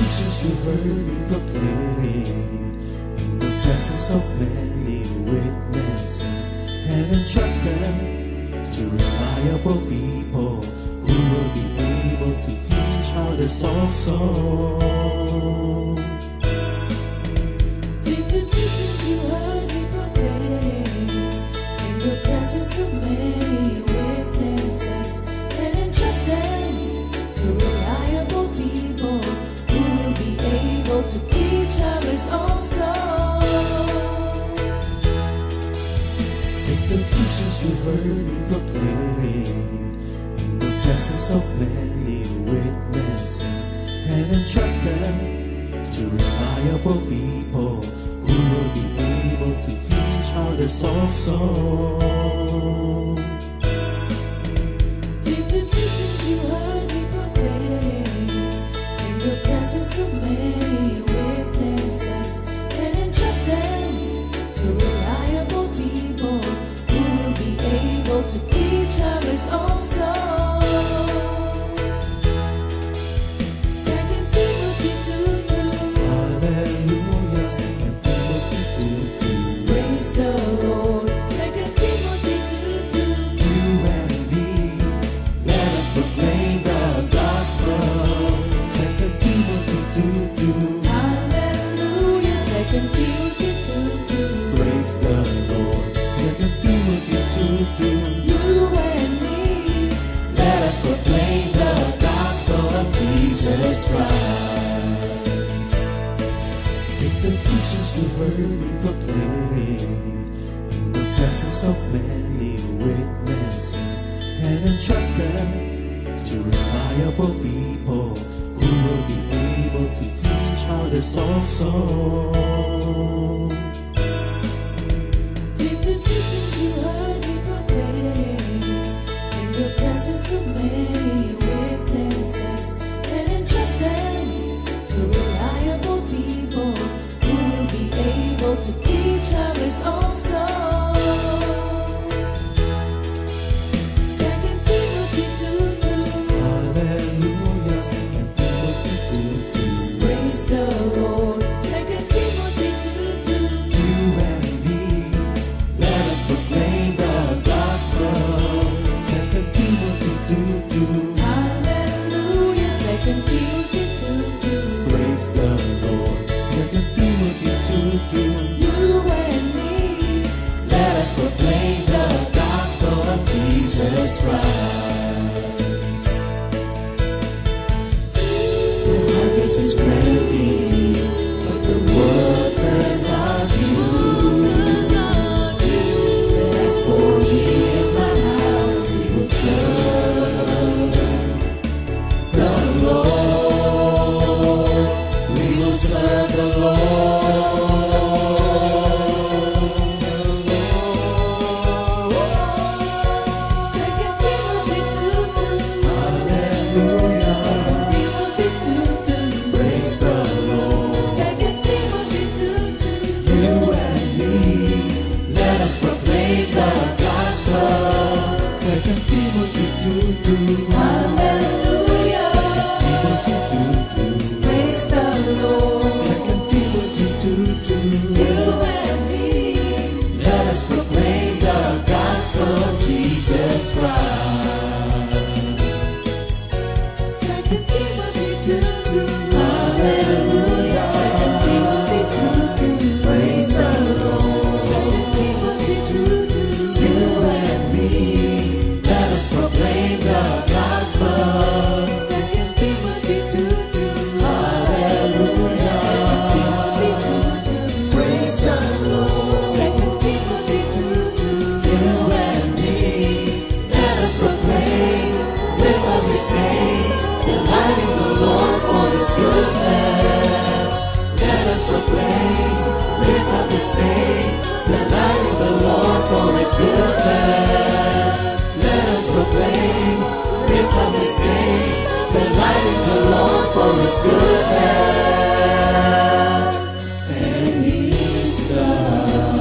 teachings you heard me proclaim in the presence of many witnesses, and entrust them to reliable people who will be able to teach others also. Take the teachings you heard me proclaim in the presence of many witnesses, and entrust them to reliable people who will be able to teach others also. Take the teachings you heard me proclaim in the presence of many witnesses, and entrust them to reliable people who will be able to teach others also. Take the teachings you heard me proclaim in the presence of many witnesses, and entrust them to reliable people who will be able to teach others also. 2 Timothy 2:2. Hallelujah, 2 Timothy 2:2. Praise the Lord. 2 Timothy 2:2. You and me, let us proclaim the gospel. 2 Timothy 2:2. Hallelujah. 2 Timothy 2:2. Praise the Lord. 2 Timothy 2:2. You and me, Let us proclaim the gospel of Jesus Christ. Take the teachings you heard me proclaim in the presence of many witnesses, and entrust them to reliable people who will be able to teach others also. take the teachings you heard me proclaim in the presence of many witnesses, and entrust them to reliable people who will be able to teach others also. 2 Timothy 2:2. Hallelujah, 2 Timothy 2:2. Praise the Lord. 2 Timothy 2:2. You and me, let us proclaim the gospel. 2 Timothy 2:2. Hallelujah. 2 Timothy 2:2. Praise the Lord. 2 Timothy 2:2. You and me, Let us proclaim the gospel of Jesus Christ. The harvest is plenty, but the workers are few. As for me and my house, we will serve the Lord. We will serve the Lord. 2 Timothy 2:2. Hallelujah. 2 Timothy 2:2. Praise the Lord. 2 Timothy 2:2. You and me, let us proclaim the gospel. 2 Timothy 2:2. Hallelujah. 2 Timothy 2:2. Praise the Lord. 2 Timothy 2:2. You and me, Let us proclaim the gospel of Jesus Christ. 2 Timothy 2:2. Hallelujah. 2 Timothy 2:2. Praise the Lord. 2 Timothy 2:2. You and me, let us proclaim the gospel. 2 Timothy 2:2. Hallelujah. 2 Timothy 2:2. Praise the Lord. 2 Timothy 2:2. You and me, let us proclaim with all disdain, delighting the Lord for His goodness. Let us proclaim with all disdain, delighting the Lord for His goodness. Let us proclaim with all disdain, delighting the Lord for His goodness. And He's God.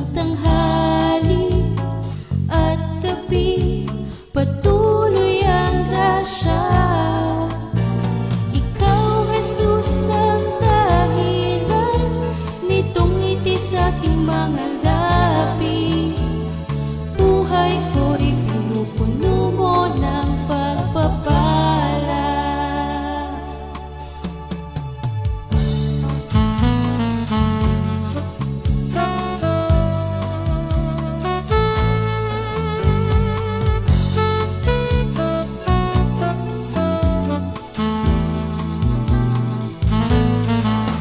ng tanghali at gabi, patuloy ang grasya. Ikaw, Jesus, ang dahilan nitong ngiti sa aking mga labi. Buhay ko'y pinupuno mo ng pagpapala.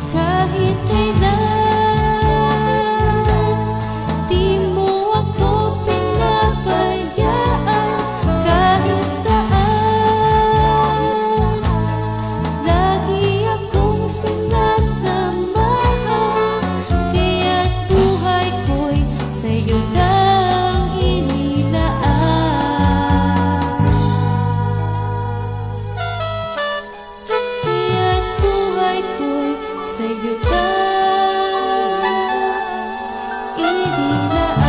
Kahit kailan, di mo ako pinabayaan. Kahit saan, lagi akong sinasamahan. Kaya't buhay ko'y sa'yo lang inilaan. Kaya't buhay ko'y sa'yo lang inilaan.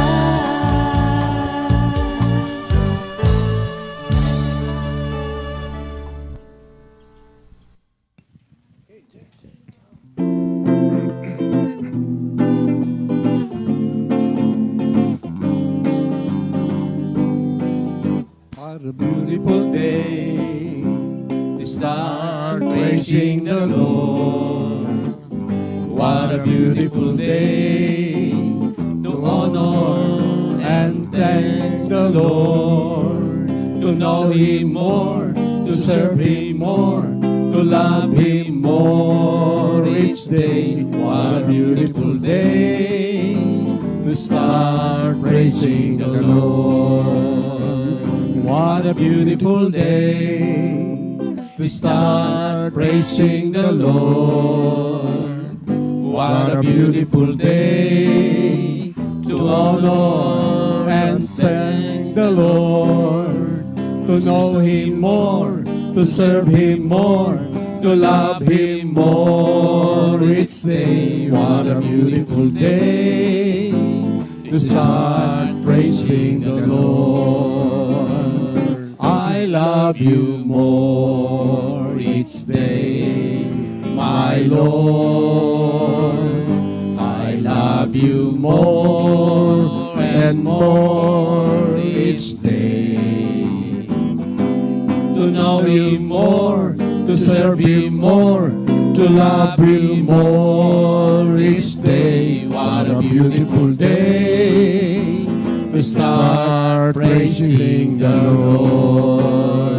What a beautiful day to start praising the Lord. What a beautiful day to honor and thank the Lord. To know Him more, to serve Him more, to love Him more each day. What a beautiful day to start praising the Lord. What a beautiful day to start praising the Lord. What a beautiful day to honor and thank the Lord. To know Him more, to serve Him more, to love Him more each day. What a beautiful day to start praising the Lord. I love you more each day, my Lord. I love you more and more each day. To know Him more, to serve Him more, to love Him more each day. What a beautiful day to start praising the Lord.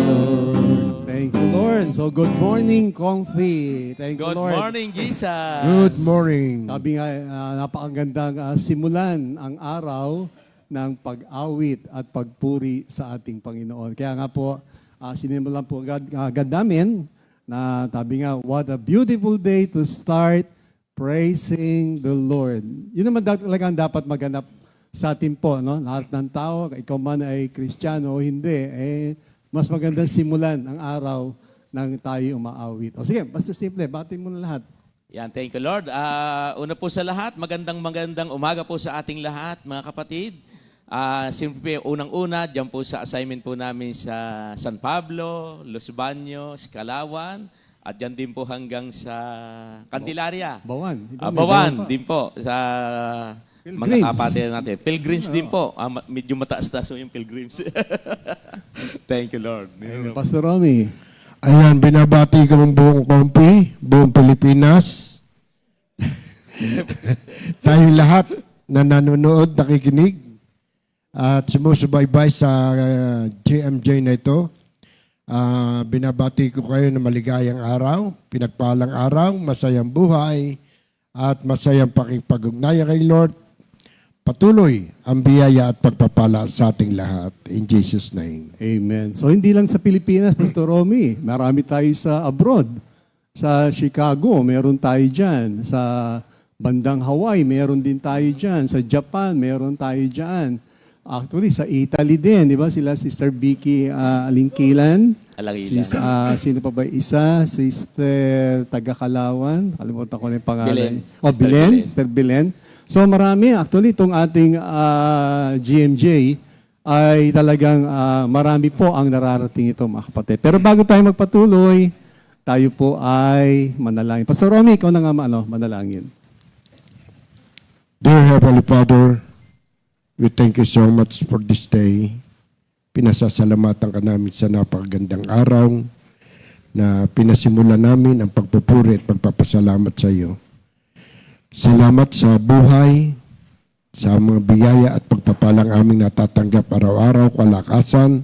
Thank you, Lord. So good morning, Comfy. Thank you, Good Lord. morning, Jesus. Good morning. Sabi nga, napakagandang simulan ang araw ng pag-awit at pagpuri sa ating Panginoon. Kaya nga po, sinimulan po agad namin na sabi nga, what a beautiful day to start praising the Lord. Yun naman talagang dapat maganap sa atin po, no? Lahat ng tao, ikaw man ay Kristiyano o hindi, mas magandang simulan ang araw nang tayo umaawit. O sige, basta simple, batin mo na lahat. Yan, thank you, Lord. Una po sa lahat, magandang umaga po sa ating lahat, mga kapatid. Siyempre, unang-una, dyan po sa assignment po namin sa San Pablo, Los Baños, Calauan, at dyan din po hanggang sa Candelaria. Bawan. Bawan din po sa Pilgrims. mga kapatid natin. Pilgrims din po. Medyo mataas-taas po yung pilgrims. Thank you, Lord. Pastor Romy. Ayan, binabati ko ang buong Kompi, buong Pilipinas. Tayong lahat na nanonood, nakikinig, at sumusubaybay sa GMJ na ito. Binabati ko kayo na maligayang araw, pinagpalang araw, masayang buhay, at masayang pakipag-ugnayan kay Lord. Patuloy ang biyaya at pagpapala sa ating lahat. In Jesus' name. Amen. So hindi lang sa Pilipinas, Pastor Romy, marami tayo sa abroad. Sa Chicago, meron tayo dyan. Sa bandang Hawaii, meron din tayo dyan. Sa Japan, meron tayo dyan. Actually, sa Italy din, di ba? Sila Sister Vicky Alingkilan. Sino pa ba isa? Sister Taga-Kalawan. Kalimutan ko na yung pangalan. Belen. Sister Belen. So marami, actually, itong ating GMJ ay talagang marami po ang nararating ito, mga kapatid. Pero bago tayo magpatuloy, tayo po ay manalangin. Pastor Romy, ikaw na nga manalangin. Dear Heavenly Father, we thank you so much for this day. Pinasasalamatan ka namin sa napakagandang araw na pinasimulan namin ang pagpupuri at pagpapasalamat sa iyo. Salamat sa buhay, sa mga biyaya at pagpapalang aming natatanggap araw-araw, kalakasan,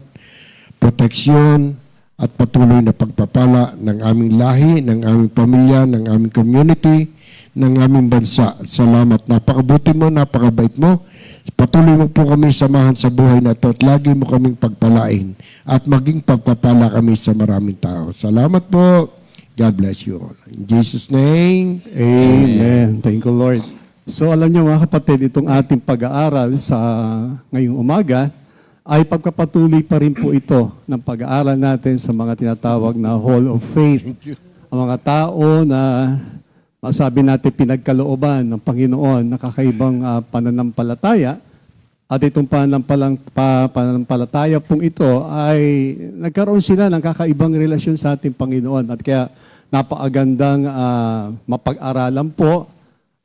proteksyon, at patuloy na pagpapala ng aming lahi, ng aming pamilya, ng aming community, ng aming bansa. Salamat. Napakabuti mo, napakabait mo. Patuloy mo po kami samahan sa buhay na ito at lagi mo kaming pagpalain at maging pagpapala kami sa maraming tao. Salamat po. God bless you all. In Jesus' name, Amen. Thank you, Lord. So alam niyo mga kapatid, itong ating pag-aaral sa ngayong umaga ay pagkapatuloy pa rin po ito ng pag-aaral natin sa mga tinatawag na Hall of Faith. Ang mga tao na masabi natin pinagkalooban ng Panginoon na kakaibang pananampalataya. At itong pananampalataya pong ito ay nagkaroon sila ng kakaibang relasyon sa ating Panginoon. At kaya napakagandang mapag-aralan po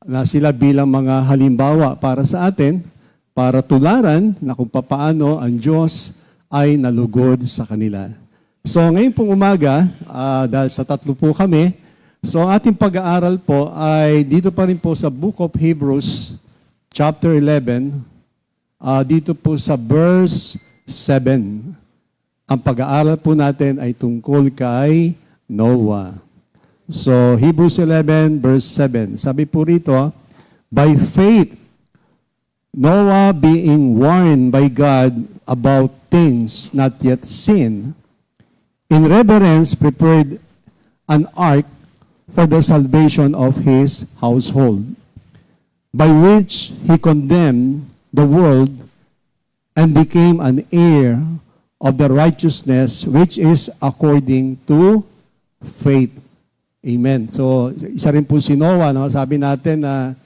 na sila bilang mga halimbawa para sa atin, para tularan na kung papaano ang Diyos ay nalugod sa kanila. So ngayon pong umaga, dahil sa tatlo po kami, so ang ating pag-aaral po ay dito pa rin po sa Book of Hebrews, chapter 11, dito po sa verse 7. Ang pag-aaral po natin ay tungkol kay Noah. So, Hebrews 11, verse 7. Sabi po rito, by faith, Noah being warned by God about things not yet seen, in reverence prepared an ark for the salvation of his household, by which he condemned the world and became an heir of the righteousness which is according to faith. Amen. So, isa rin po si Noah, no? Sabi natin na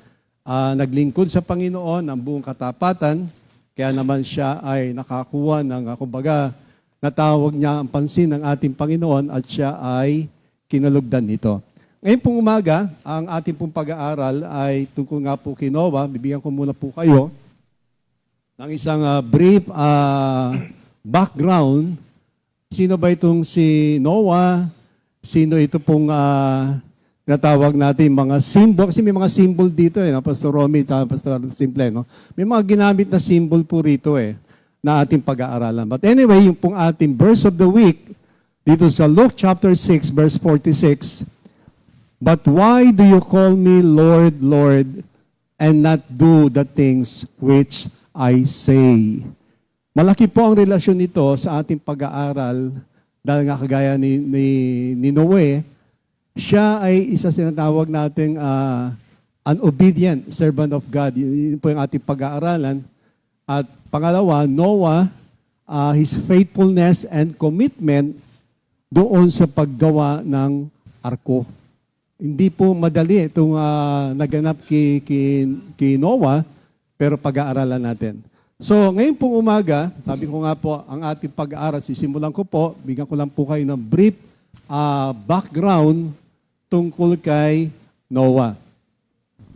naglingkod sa Panginoon ng buong katapatan, kaya naman siya ay nakakuha ng, kumbaga, natawag niya ang pansin ng ating Panginoon at siya ay kinalugdan nito. Ngayon pong umaga, ang ating pong pag-aaral ay tungkol nga po kay Noah. Bibigyan ko muna po kayo ng isang brief background. Sino ba itong si Noah? Sino ito pong natawag natin mga symbol? Kasi may mga symbol dito no? Pastor Romy at Pastor Simple. No? May mga ginamit na symbol po rito na ating pag-aaralan. But anyway, yung pong ating verse of the week, dito sa Luke chapter 6, verse 46, but why do you call me Lord, Lord, and not do the things which I say? Malaki po ang relasyon nito sa ating pag-aaral dahil nga kagaya ni Noe, siya ay isa sinatawag nating an obedient servant of God. Yun po yung ating pag-aaralan. At pangalawa, Noah, his faithfulness and commitment doon sa paggawa ng arko. Hindi po madali itong naganap kay Noah, pero pag-aaralan natin. So, ngayon pong umaga, sabi ko nga po, ang ating pag-aaral, sisimulan ko po, bigyan ko lang po kayo ng brief background tungkol kay Noah.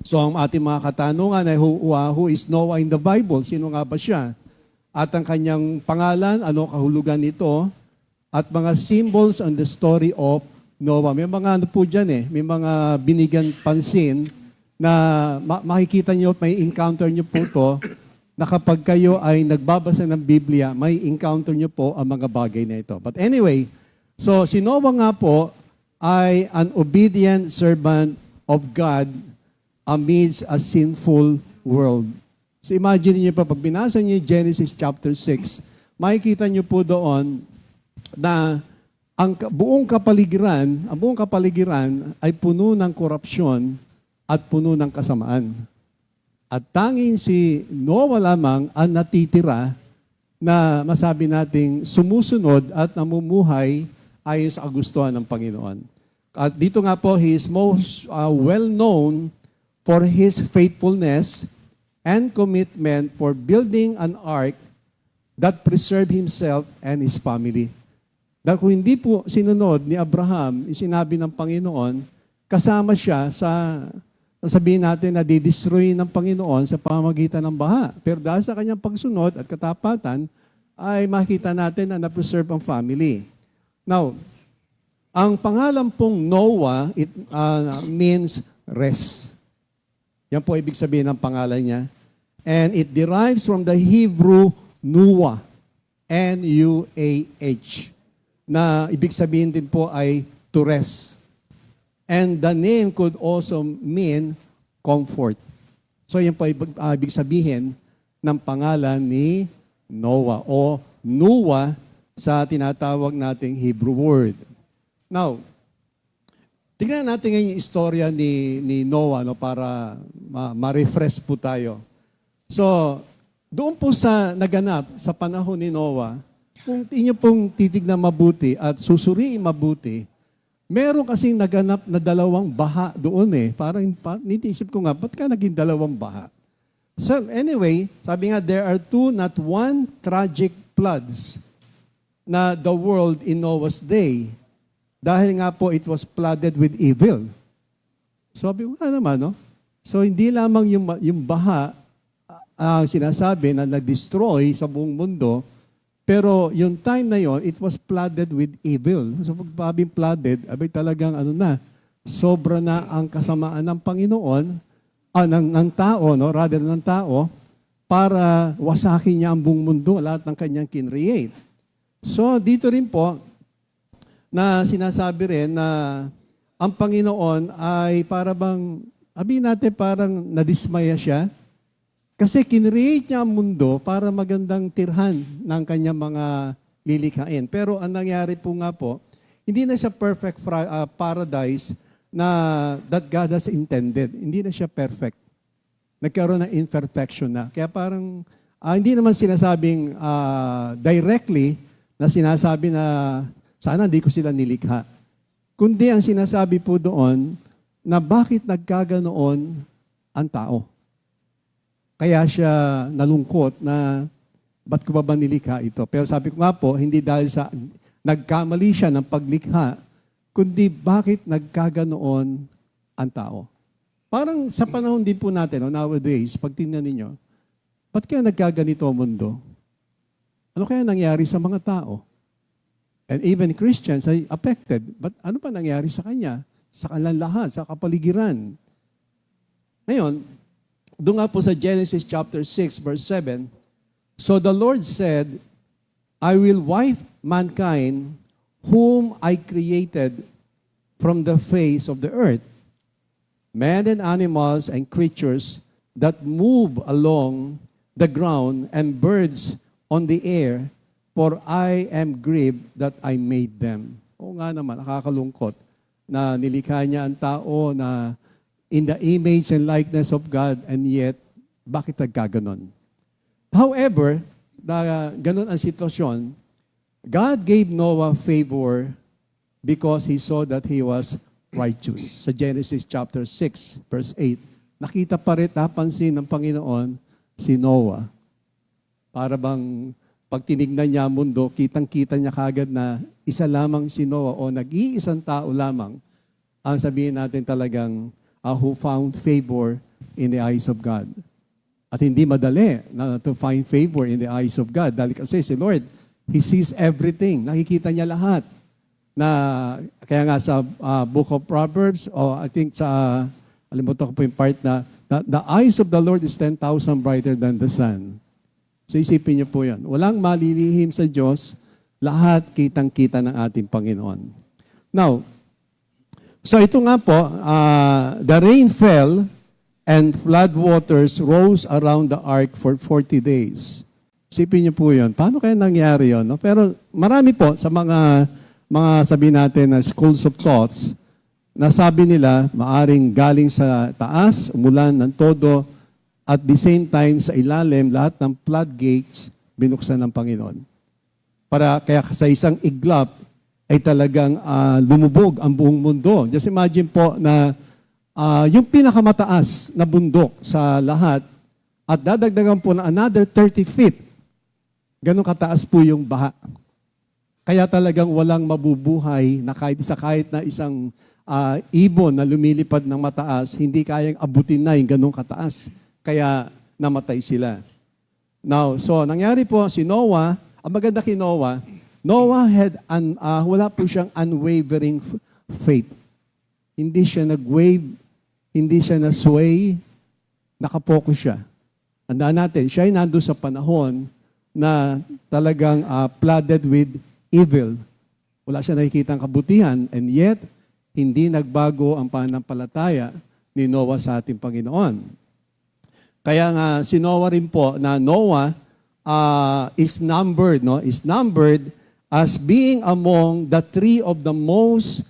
So, ang ating mga katanungan ay who is Noah in the Bible? Sino nga ba siya? At ang kanyang pangalan, ano kahulugan nito? At mga symbols on the story of Noah. May mga ano po dyan may mga binigyan pansin na makikita nyo at may encounter nyo po to na kapag kayo ay nagbabasa ng Biblia, may encounter nyo po ang mga bagay na ito. But anyway, so si Noah nga po ay an obedient servant of God amidst a sinful world. So imagine niyo pa, pag binasa niyo Genesis chapter 6, makikita niyo po doon na ang buong kapaligiran ay puno ng korupsyon at puno ng kasamaan. At tanging si Noah lamang ang natitira na masabi nating sumusunod at namumuhay ayon sa kagustuhan ng Panginoon. At dito nga po, he is most well-known for his faithfulness and commitment for building an ark that preserved himself and his family. Dahil kung hindi po sinunod ni Abraham, sinabi ng Panginoon, kasama siya sa, sabihin natin na didestroy ng Panginoon sa pamamagitan ng baha. Pero dahil sa kanyang pagsunod at katapatan, ay makita natin na na-preserve ang family. Now, ang pangalan pong Noah, it means rest. Yan po ibig sabihin ng pangalan niya. And it derives from the Hebrew Nuah, N-U-A-H, na ibig sabihin din po ay to rest. And the name could also mean comfort. So yan po ibig sabihin ng pangalan ni Noah o Nuah sa tinatawag nating Hebrew word. Now, tingnan natin ngayon yung istorya ni Noah no, para ma-refresh po tayo. So, doon po sa naganap sa panahon ni Noah, kung inyo pong titignan mabuti at susuriin mabuti, meron kasing naganap na dalawang baha doon eh. Parang nitiisip ko nga, ba't ka naging dalawang baha? So anyway, sabi nga, there are two, not one, tragic floods na the world in Noah's day. Dahil nga po, it was flooded with evil. So sabi ko, naman, no? So hindi lamang yung baha, sinasabi na nag-destroy sa buong mundo, pero yung time na yon, it was flooded with evil. So pag flooded, abay talagang sobra na ang kasamaan ng Panginoon, ng tao, no? Rather ng tao, para wasakin niya ang buong mundo, lahat ng kanyang kinreate. So dito rin po, na sinasabi rin na ang Panginoon ay para bang, sabihin natin parang nadismaya siya, kasi kinreate niya ang mundo para magandang tirhan ng kanyang mga lilikhain. Pero ang nangyari po nga po, hindi na siya perfect paradise na that God has intended. Hindi na siya perfect. Nagkaroon ng imperfection na. Kaya parang, hindi naman sinasabing directly na sinasabi na sana hindi ko sila nilikha. Kundi ang sinasabi po doon na bakit nagkaganoon ang tao. Kaya siya nalungkot na ba't ko ba nilikha ito? Pero sabi ko nga po, hindi dahil sa nagkamali siya ng paglikha, kundi bakit nagkaganoon ang tao. Parang sa panahon din po natin, nowadays, pag tingnan ninyo, ba't kaya nagkaganito ang mundo? Ano kaya nangyari sa mga tao? And even Christians ay affected. But ano pa nangyari sa kanya? Sa kanilang lahat, sa kapaligiran. Ngayon, doon nga po sa Genesis chapter 6, verse 7, so the Lord said, I will wipe mankind whom I created from the face of the earth, men and animals and creatures that move along the ground and birds on the air, for I am grieved that I made them. Oo nga naman, nakakalungkot na nilikha niya ang tao na in the image and likeness of God, and yet, bakit nagkaganon? However, ganun ang sitwasyon, God gave Noah favor because he saw that he was righteous. Sa Genesis chapter 6, verse 8, nakita pa rin, napansin ng Panginoon si Noah. Para bang pag tinignan niya ang mundo, kitang-kita niya kagad na isa lamang si Noah o nag-iisang tao lamang ang sabihin natin talagang who found favor in the eyes of God. At hindi madali na to find favor in the eyes of God. Dahil kasi si Lord, He sees everything. Nakikita niya lahat. Na, kaya nga sa Book of Proverbs, o I think sa, alimutan ko po yung part na, the eyes of the Lord is 10,000 brighter than the sun. So isipin niyo po yan. Walang malilihim sa Diyos, lahat kitang-kita ng ating Panginoon. Now, so ito nga po, the rain fell and flood waters rose around the ark for 40 days. Isipin niyo po yun. Paano kaya nangyari yun? No? Pero marami po sa mga sabihin natin na schools of thoughts, na sabi nila, maaring galing sa taas, umulan ng todo, at the same time sa ilalim, lahat ng floodgates binuksan ng Panginoon. Kaya sa isang iglap, ay talagang lumubog ang buong mundo. Just imagine po na yung pinakamataas na bundok sa lahat at dadagdagan po ng another 30 feet. Ganun kataas po yung baha. Kaya talagang walang mabubuhay na kahit na isang ibon na lumilipad ng mataas, hindi kayang abutin na yung ganun kataas. Kaya namatay sila. Now, so nangyari po si Noah, ang maganda kay Noah, Noah had wala po siyang unwavering faith. Hindi siya nag-wave, hindi siya na-sway, nakapokus siya. Tandaan natin, siya ay nandun sa panahon na talagang flooded with evil. Wala siya nakikitang kabutihan, and yet, hindi nagbago ang pananampalataya ni Noah sa ating Panginoon. Kaya nga, si Noah rin po, na Noah is numbered as being among the three of the most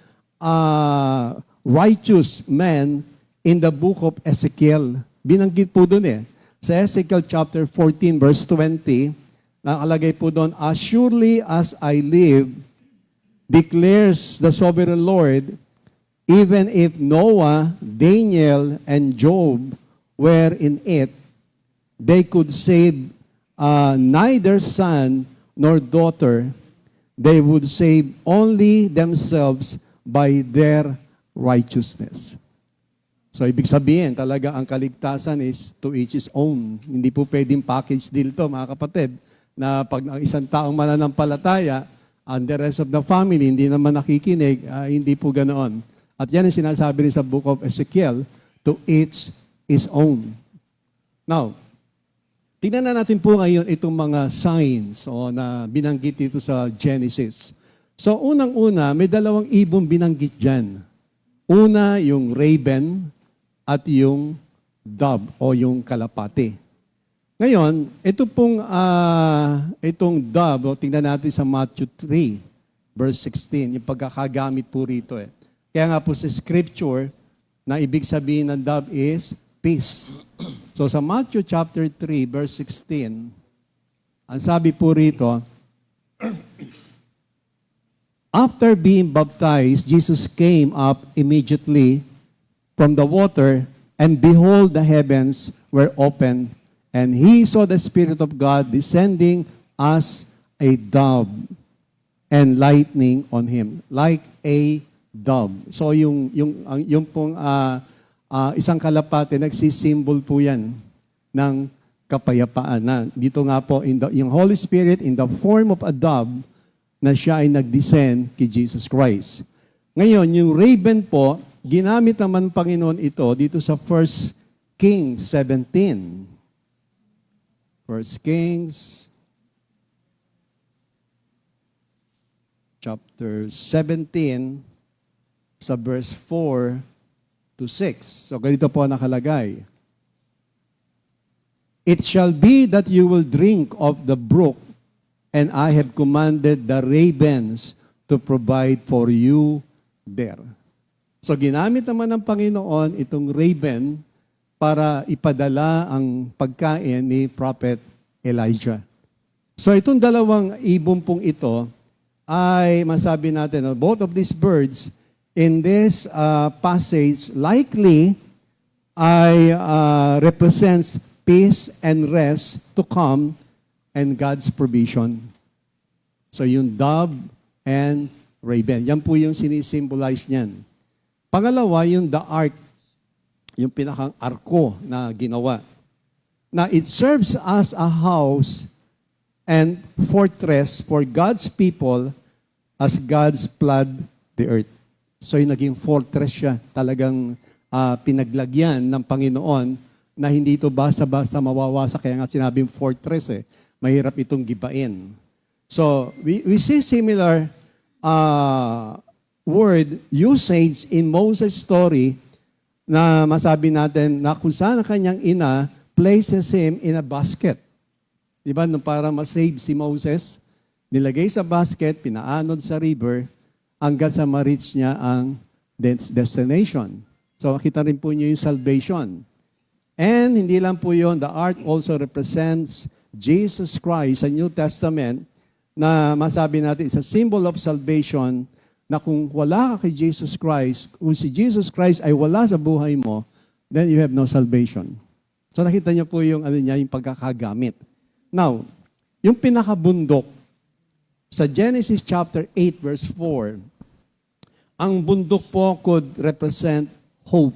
righteous men in the book of Ezekiel. Binanggit po doon Sa Ezekiel chapter 14 verse 20, nakalagay po doon, as surely as I live, declares the sovereign Lord, even if Noah, Daniel, and Job were in it, they could save neither son nor daughter. They would save only themselves by their righteousness. So, ibig sabihin, talaga ang kaligtasan is to each his own. Hindi po pwedeng package deal to, mga kapatid, na pag ang isang taong mananampalataya, and the rest of the family, hindi naman nakikinig, hindi po ganoon. At yan ang sinasabi rin sa book of Ezekiel, to each his own. Now, tingnan na natin po ngayon itong mga signs na binanggit dito sa Genesis. So, unang-una, may dalawang ibong binanggit dyan. Una, yung raven at yung dove o yung kalapati. Ngayon, ito pong itong dove, tingnan natin sa Matthew 3, verse 16, yung pagkakagamit po rito. Kaya nga po sa scripture, na ibig sabihin ng dove is peace. So sa Matthew chapter 3, verse 16, ang sabi po rito, after being baptized, Jesus came up immediately from the water, and behold, the heavens were opened, and he saw the Spirit of God descending as a dove and lightning on him, like a dove. So yung pong isang kalapate, nagsisimbol po yan ng kapayapaan. Na dito nga po, yung Holy Spirit in the form of a dove, na siya ay nag-descend kay Jesus Christ. Ngayon, yung raven po, ginamit naman Panginoon ito dito sa 1 Kings 17. 1 Kings chapter 17 sa verse 4 to 6. So ganito po nakalagay. It shall be that you will drink of the brook, and I have commanded the ravens to provide for you there. So ginamit naman ng Panginoon itong raven para ipadala ang pagkain ni Prophet Elijah. So itong dalawang ibon pong ito ay masabi natin, both of these birds in this passage likely ay represents peace and rest to come and God's provision. So yung dove and raven, yan po yung sinisimbolize niyan. Pangalawa, yung the ark, yung pinakang arko na ginawa. Na it serves as a house and fortress for God's people as God's flood the earth. So yung naging fortress siya, talagang pinaglagyan ng Panginoon na hindi ito basta-basta mawawasak. Kaya nga sinabing fortress mahirap itong gibain. So we see similar word usage in Moses' story na masabi natin na kung saan ang kanyang ina places him in a basket. Diba? Nung para masave si Moses, nilagay sa basket, pinaanod sa river, hanggang sa ma-reach niya ang destination. So makita rin po niyo yung salvation. And hindi lang po yun, the ark also represents Jesus Christ sa New Testament na masabi natin is a symbol of salvation na kung wala ka kay Jesus Christ, kung si Jesus Christ ay wala sa buhay mo, then you have no salvation. So nakita niyo po yung, yung pagkakagamit. Now, yung pinakabundok, sa Genesis chapter 8 verse 4, ang bundok po could represent hope.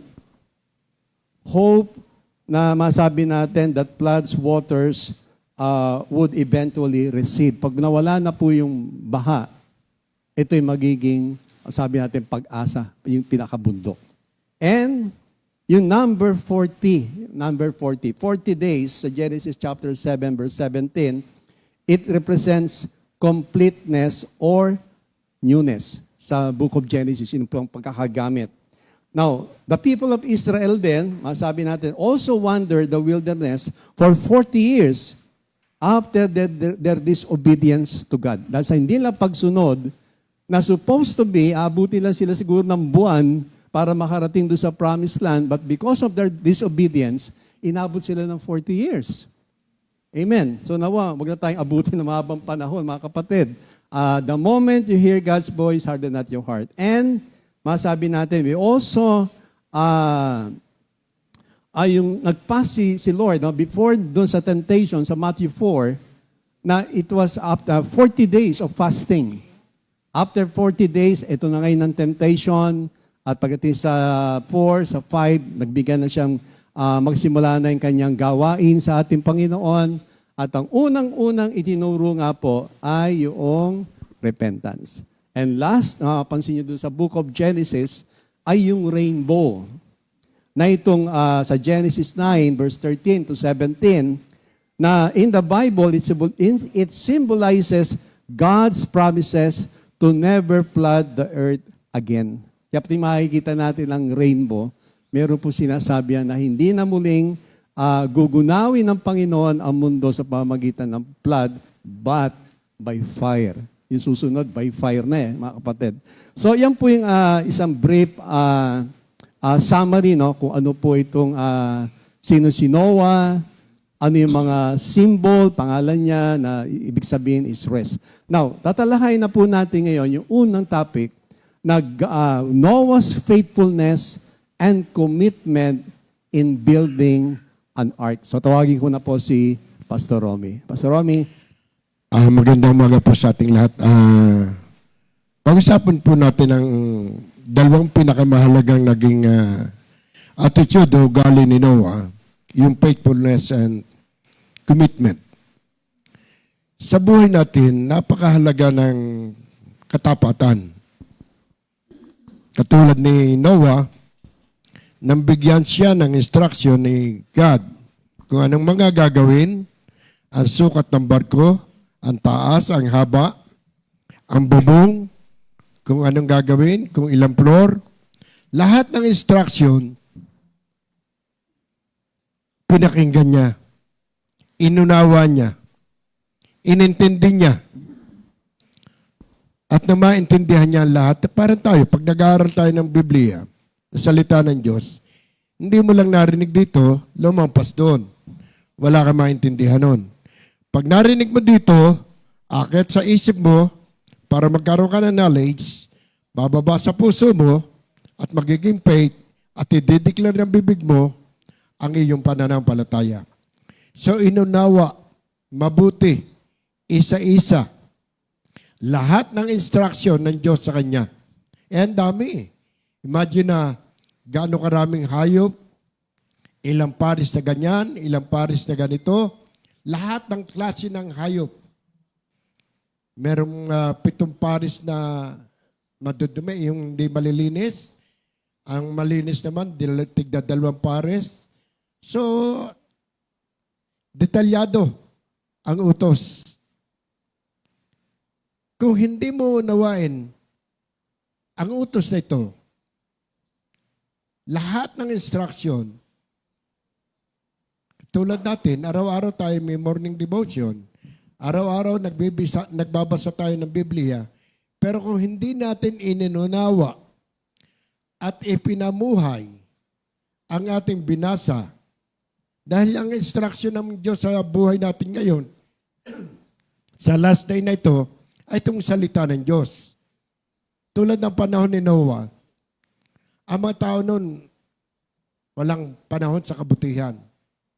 Hope na masabi natin that floods, waters would eventually recede. Pag nawala na po yung baha, ito'y magiging, sabi natin, pag-asa, yung pinakabundok. And yung number 40 days sa Genesis chapter 7 verse 17, it represents completeness or newness sa book of Genesis, yun po ang pagkakagamit. Now, the people of Israel then, masabi natin, also wandered the wilderness for 40 years after their disobedience to God. Dahil sa hindi lang pagsunod, na supposed to be, abuti lang sila siguro ng buwan para makarating doon sa promised land, but because of their disobedience, inabot sila ng 40 years. Amen. So nawa, wag na tayong abutin ng mahabang panahon, mga kapatid. The moment you hear God's voice, harden not your heart. And masabi natin, we also, yung nagpass si Lord, no, before doon sa temptation, sa Matthew 4, na it was after 40 days of fasting. After 40 days, ito na ngayon ng temptation, at pagdating sa 4, sa 5, nagbigyan na siyang magsimula na yung kanyang gawain sa ating Panginoon. At ang unang-unang itinuro nga po ay yung repentance. And last, pansin nyo dun sa book of Genesis, ay yung rainbow. Na itong sa Genesis 9, verse 13 to 17, na in the Bible, it symbolizes God's promises to never flood the earth again. Kaya pati makikita natin ang rainbow, meron po sinasabi na hindi na muling gugunawin ng Panginoon ang mundo sa pamamagitan ng flood, but by fire. Yung susunod, by fire na mga kapatid. So yan po yung isang brief summary, no, kung ano po itong sino si Noah, ano yung mga symbol, pangalan niya, na ibig sabihin is rest. Now, tatalakayin na po natin ngayon yung unang topic na Noah's faithfulness and commitment in building an ark. So tawagin ko na po si Pastor Romy. Pastor Romy. Magandang umaga po sa ating lahat. Pag-usapan po natin ang dalawang pinakamahalagang naging attitude o ugali ni Noah, yung faithfulness and commitment. Sa buhay natin, napakahalaga ng katapatan. Katulad ni Noah, nang bigyan siya ng instruction ni God kung anong mga gagawin, ang sukat ng barko, ang taas, ang haba, ang bubong, kung anong gagawin, kung ilang floor, lahat ng instruction, pinakinggan niya, inunawa niya, inintindi niya, at na maintindihan niya lahat. Parang tayo, pag nag-aaral tayo ng Biblia, ng salita ng Diyos, hindi mo lang narinig dito, lumampas doon. Wala kang maintindihan nun. Pag narinig mo dito, akit sa isip mo, para magkaroon ka ng knowledge, bababa sa puso mo, at magiging faith, at i-declare ng bibig mo, ang iyong pananampalataya. So inunawa, mabuti, isa-isa, lahat ng instruction ng Diyos sa kanya. And dami. Imagine na gaano karaming hayop, ilang paris na ganyan, ilang paris na ganito, lahat ng klase ng hayop. Merong 7 paris na madudumi, yung hindi malilinis. Ang malinis naman, tigda 2 pares. So, detalyado ang utos. Kung hindi mo unawain ang utos na ito, lahat ng instruction, tulad natin, araw-araw tayo may morning devotion, araw-araw nagbabasa tayo ng Biblia, pero kung hindi natin ininunawa at ipinamuhay ang ating binasa, dahil ang instruction ng Diyos sa buhay natin ngayon, sa last day na ito, ay itong salita ng Diyos. Tulad ng panahon ni Noah, ang mga tao noon, walang panahon sa kabutihan.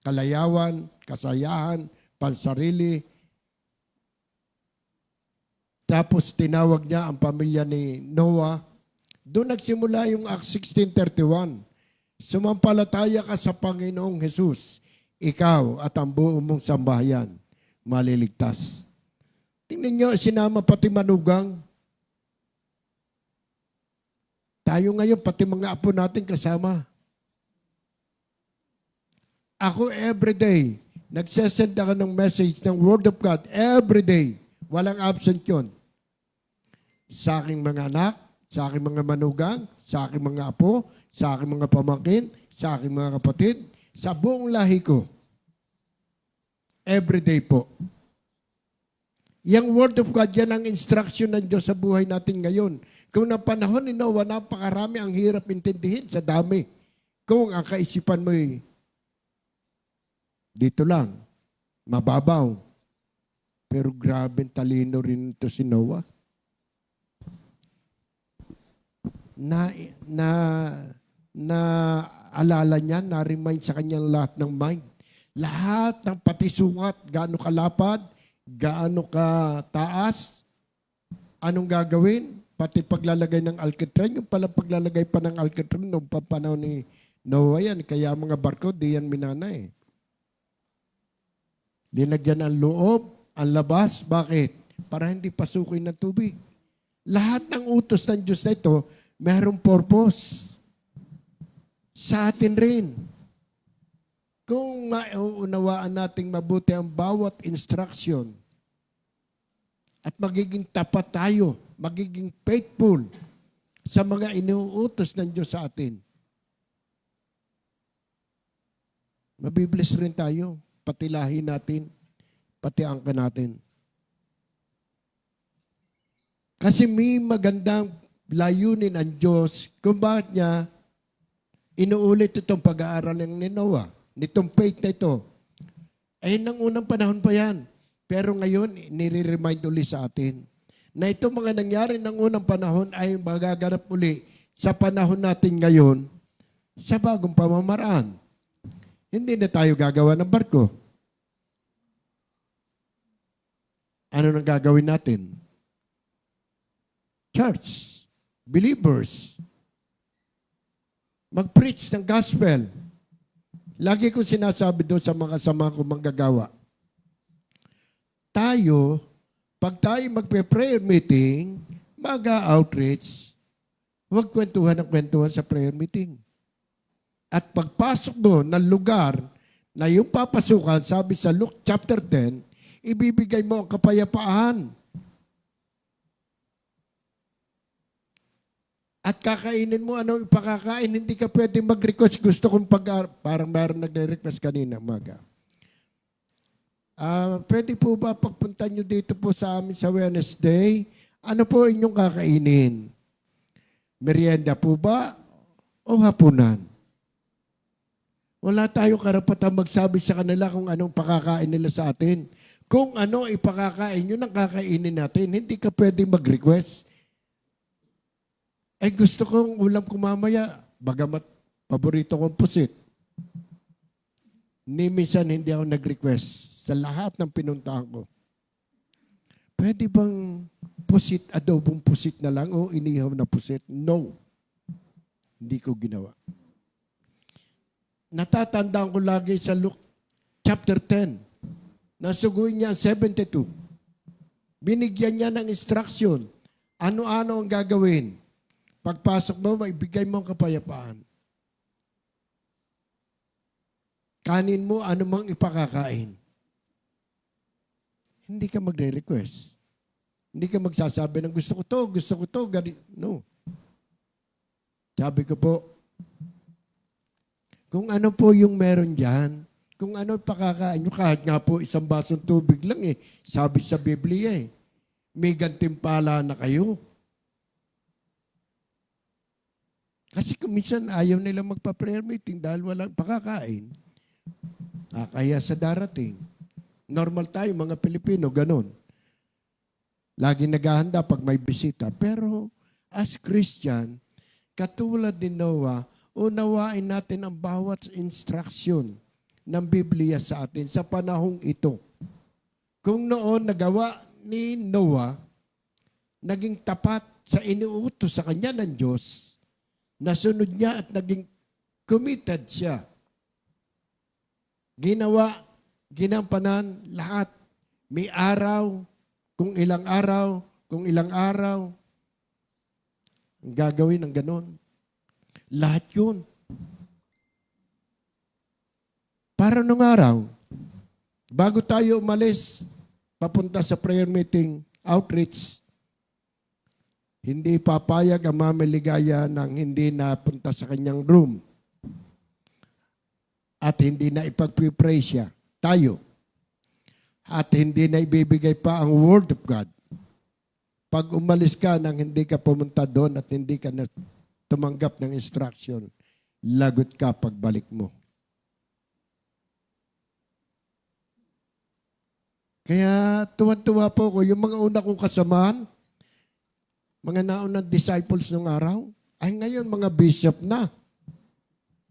Kalayawan, kasayahan, pansarili. Tapos tinawag niya ang pamilya ni Noah. Doon nagsimula yung Acts 16:31. Sumampalataya ka sa Panginoong Jesus, ikaw at ang buong mong sambahayan maliligtas. Tingnan niyo, sinama pati manugang. Tayo ngayon, pati mga apo natin kasama. Ako everyday, nagsesend ako ng message ng Word of God everyday. Walang absent yun. Sa aking mga anak, sa aking mga manugang, sa aking mga apo, sa aking mga pamangkin, sa aking mga kapatid, sa buong lahi ko. Everyday po. Yang Word of God, yan ang instruction ng Diyos sa buhay natin ngayon. Kung na panahon ni Noah, napakarami ang hirap intindihin sa dami. Kung ang kaisipan mo dito lang, mababaw. Pero grabe talino rin ito si Noah. Alala niya, na-remind sa kanyang lahat ng mind. Lahat ng pati sukat, gaano kalapad, gaano ka taas, anong gagawin, pati paglalagay ng alcatran, yung pala paglalagay pa ng alcatran noong panahon ni Noah yan, kaya mga barko, di yan minana eh. Linagyan ang loob, ang labas, bakit? Para hindi pasukin ng tubig. Lahat ng utos ng Diyos na ito, mayroong purpose. Sa atin rin. Kung mauunawaan nating mabuti ang bawat instruction at magiging tapat tayo, magiging faithful sa mga inuutos ng Diyos sa atin, mabibless rin tayo, pati lahi natin, pati angka natin. Kasi may magandang layunin ang Diyos kung bakit niya inuulit itong pag-aaral ni Noah, nitong faith na ito. Ay, nang unang panahon pa yan. Pero ngayon, nire-remind uli sa atin na itong mga nangyari ng unang panahon ay magaganap uli sa panahon natin ngayon sa bagong pamamaraan. Hindi na tayo gagawa ng barko. Ano nang gagawin natin? Church, believers, mag-preach ng gospel. Lagi kong sinasabi doon sa mga kasama kong manggagawa. Tayo, pag tayo magpe-prayer meeting, mag-outreach, huwag kwentuhan ng kwentuhan sa prayer meeting. At pagpasok mo ng lugar na yung papasukan, sabi sa Luke chapter 10, ibibigay mo ang kapayapaan. At kakainin mo, ano ipakakain, hindi ka pwede mag-request. Gusto kong parang meron nagre-request kanina, umaga. Pwede po ba pagpunta nyo dito po sa amin sa Wednesday? Ano po inyong kakainin? Merienda po ba o hapunan? Wala tayong karapatan magsabi sa kanila kung anong pakakain nila sa atin. Kung ano ipakakain, yun ang kakainin natin. Hindi ka pwede mag-request. Ay gusto kong ulam ko mamaya, bagamat paborito kong pusit. Ni minsan hindi ako nag-request sa lahat ng pinuntahan ko. Pwede bang pusit, adobong pusit na lang o inihaw na pusit? No. Hindi ko ginawa. Natatandaan ko lagi sa Luke chapter 10. Nasuguin niya ang 72. Binigyan niya ng instruction. Ano-ano ang gagawin? Pagpasok mo, maibigay mo ang kapayapaan. Kanin mo, ano mang ipakakain. Hindi ka magre-request. Hindi ka magsasabi ng gusto ko to, no. Sabi ko po, kung ano po yung meron dyan, kung ano pakakain nyo, kahit nga po isang basong tubig lang sabi sa Biblia may gantimpala na kayo. Kasi kung minsan ayaw nila magpa-prayer meeting dahil walang pakakain, kaya sa darating. Normal tayo, mga Pilipino, ganun. Lagi naghahanda pag may bisita. Pero as Christian, katulad ni Noah, unawain natin ang bawat instruction ng Biblia sa atin sa panahong ito. Kung noon nagawa ni Noah, naging tapat sa iniutos sa kanya ng Diyos, nasunod niya at naging committed siya. Ginampanan lahat. May araw, kung ilang araw, ang gagawin ng ganon. Lahat yun. Para nung araw, bago tayo umalis, papunta sa prayer meeting, outreach, hindi papayag ang mamaligaya ng hindi napunta sa kanyang room. At hindi na ipag-pray siya. Tayo. At hindi na ibibigay pa ang Word of God. Pag umalis ka nang hindi ka pumunta doon at hindi ka na tumanggap ng instruction, lagot ka pagbalik mo. Kaya tuwan-tuwa po ko, yung mga una kong kasamahan, mga naunang disciples nung araw, ay ngayon mga bishop na.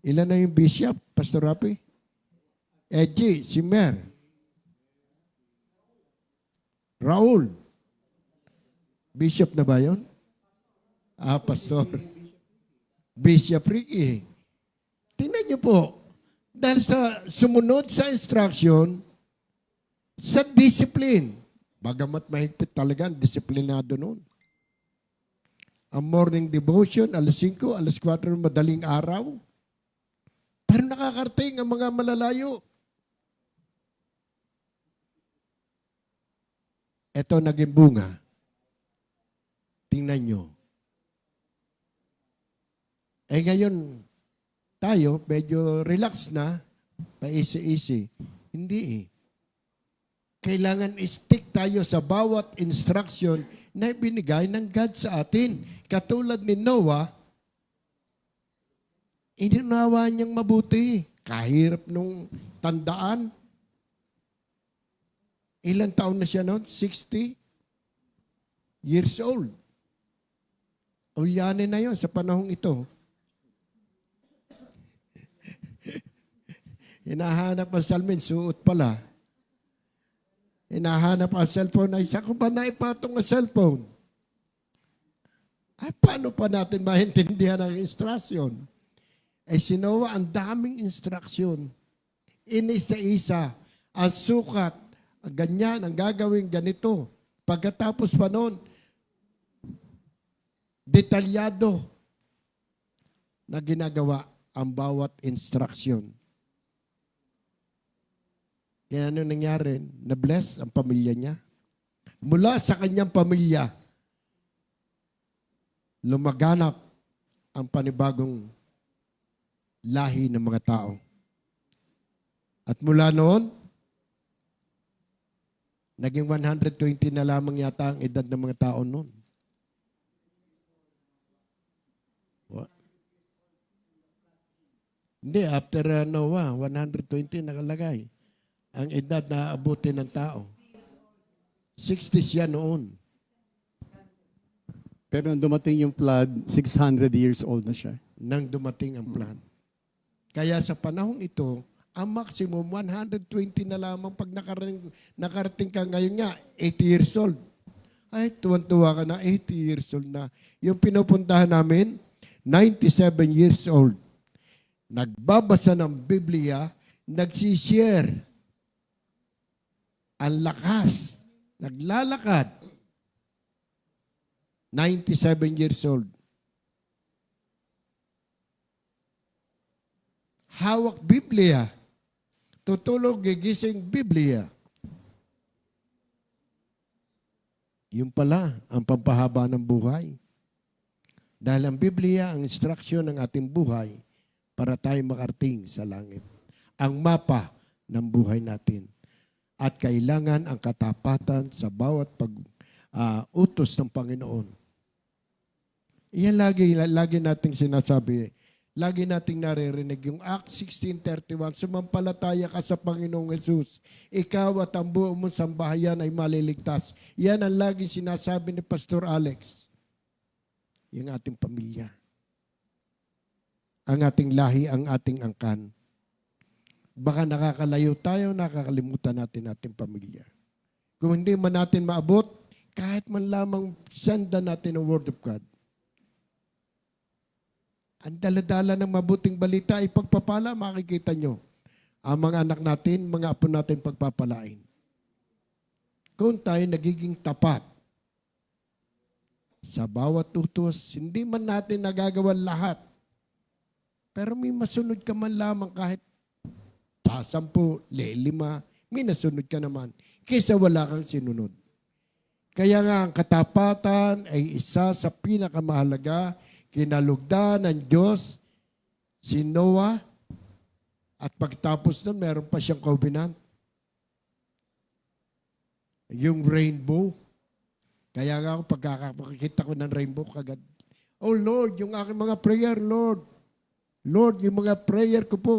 Ilan na yung bishop, Pastor Rapi? Edgy, si Mer. Raul. Bishop na ba yun? Pastor. Bishop Ricky. Tingnan niyo po, dahil sa sumunod sa instruction, sa discipline, bagamat mahigpit talaga, disiplinado noon. Ang morning devotion, alas 5, alas 4, madaling araw. Pero nakakarating ang mga malalayo. Ito naging bunga. Tingnan nyo. Ngayon, tayo, medyo relax na, pa-easy-easy. Hindi. Kailangan stick tayo sa bawat instruction na ibinigay ng God sa atin. Katulad ni Noah, inunawa niyang mabuti. Kahirap nung tandaan. Ilang taon na siya noon? 60 years old. Ulyanin na yon sa panahong ito. Hinahanap ang salmin, suot pala. Hinahanap ang cellphone, ay saan ko ba naipatong ang cellphone? Ay, paano pa natin maintindihan ang instruction? Si Noah, ang daming instruction. Inisa-isa, ang sukat, ganyan, ang gagawin ganito. Pagkatapos pa noon, detalyado na ginagawa ang bawat instruction. Kaya ano nangyari? Na-bless ang pamilya niya. Mula sa kanyang pamilya, lumaganap ang panibagong lahi ng mga tao. At mula noon, naging 120 na lamang yata ang edad ng mga tao noon. What? Hindi, after Noah, 120 nakalagay. Ang edad na abutin ng tao. 60 siya noon. Pero nung dumating yung flood, 600 years old na siya. Nang dumating ang plan. Kaya sa panahong ito, ang maximum 120 na lamang pag nakarating ka ngayon nga, 80 years old. Ay, tuwan-tuwa ka na, 80 years old na. Yung pinupuntahan namin, 97 years old. Nagbabasa ng Biblia, nagsishare. Ang lakas, naglalakad. 97 years old. Hawak Biblia. Tutulog, gigising Biblia. Yung pala ang pampahaba ng buhay. Dahil ang Biblia, ang instruction ng ating buhay para tayo makarating sa langit. Ang mapa ng buhay natin. At kailangan ang katapatan sa bawat pag-utos ng Panginoon. Iyan lagi nating sinasabi. Lagi nating naririnig yung Acts 16:31, sumampalataya ka sa Panginoong Jesus, ikaw at ang buong mong sambahayan ay maliligtas. Yan ang laging sinasabi ni Pastor Alex. yung ating pamilya. Ang ating lahi, ang ating angkan. Baka nakakalayo tayo, nakakalimutan natin ating pamilya. Kung hindi man natin maabot, kahit man lamang sendan natin ang Word of God. Ang daladala ng mabuting balita ay pagpapala, makikita nyo. Ang mga anak natin, mga apo natin pagpapalain. Kung tayo nagiging tapat sa bawat utos, hindi man natin nagagawan lahat. Pero may masunod ka man lamang kahit 10, 5, may nasunod ka naman. Kaysa wala kang sinunod. Kaya nga ang katapatan ay isa sa pinakamahalaga, kinalugdan ng Diyos, si Noah, at pagtapos nun, meron pa siyang covenant. Yung rainbow. Kaya nga ako, pagkakakita ko ng rainbow, kagad, oh Lord, yung aking mga prayer, Lord. Lord, yung mga prayer ko po.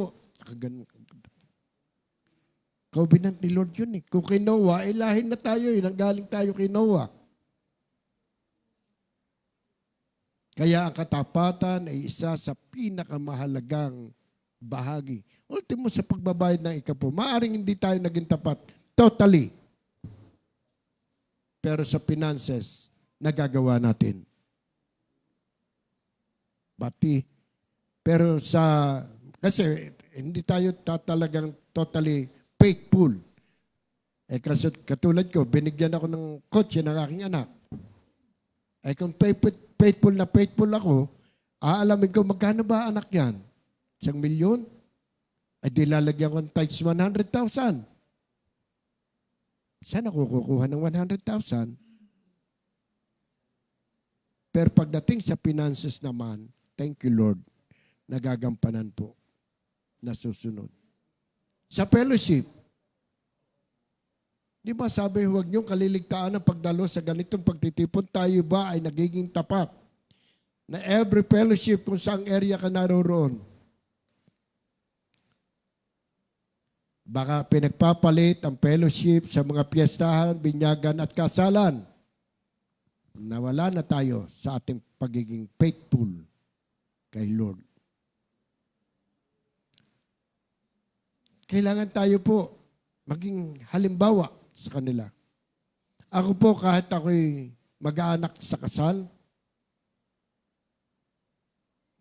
Covenant ni Lord yun eh. Kung kay Noah, ilahin na tayo eh. Nanggaling tayo kay Noah. Kaya ang katapatan ay isa sa pinakamahalagang bahagi. Ultimo sa pagbabayad ng ikapo. Maaring hindi tayo naging tapat. Totally. Pero sa finances, nagagawa natin. Pati. Pero kasi hindi tayo talagang totally faithful. Kasi katulad ko, binigyan ako ng kotse ng aking anak. Kung faithful ako, aalamin ko, magkano ba anak yan? 1 milyon? Di lalagyan ko ng times 100,000. Saan ako kukuha ng 100,000? Pero pagdating sa finances naman, thank you Lord, nagagampanan po, nasusunod. Sa fellowship, di ba sabi, huwag niyong kaliligtaan ang pagdalo sa ganitong pagtitipon, tayo ba ay nagiging tapat na every fellowship kung saang area ka naroroon. Baka pinagpapalit ang fellowship sa mga piyestahan, binyagan at kasalan. Nawala na tayo sa ating pagiging faithful kay Lord. Kailangan tayo po maging halimbawa sa kanila. Ako po kahit ako'y mag-aanak sa kasal,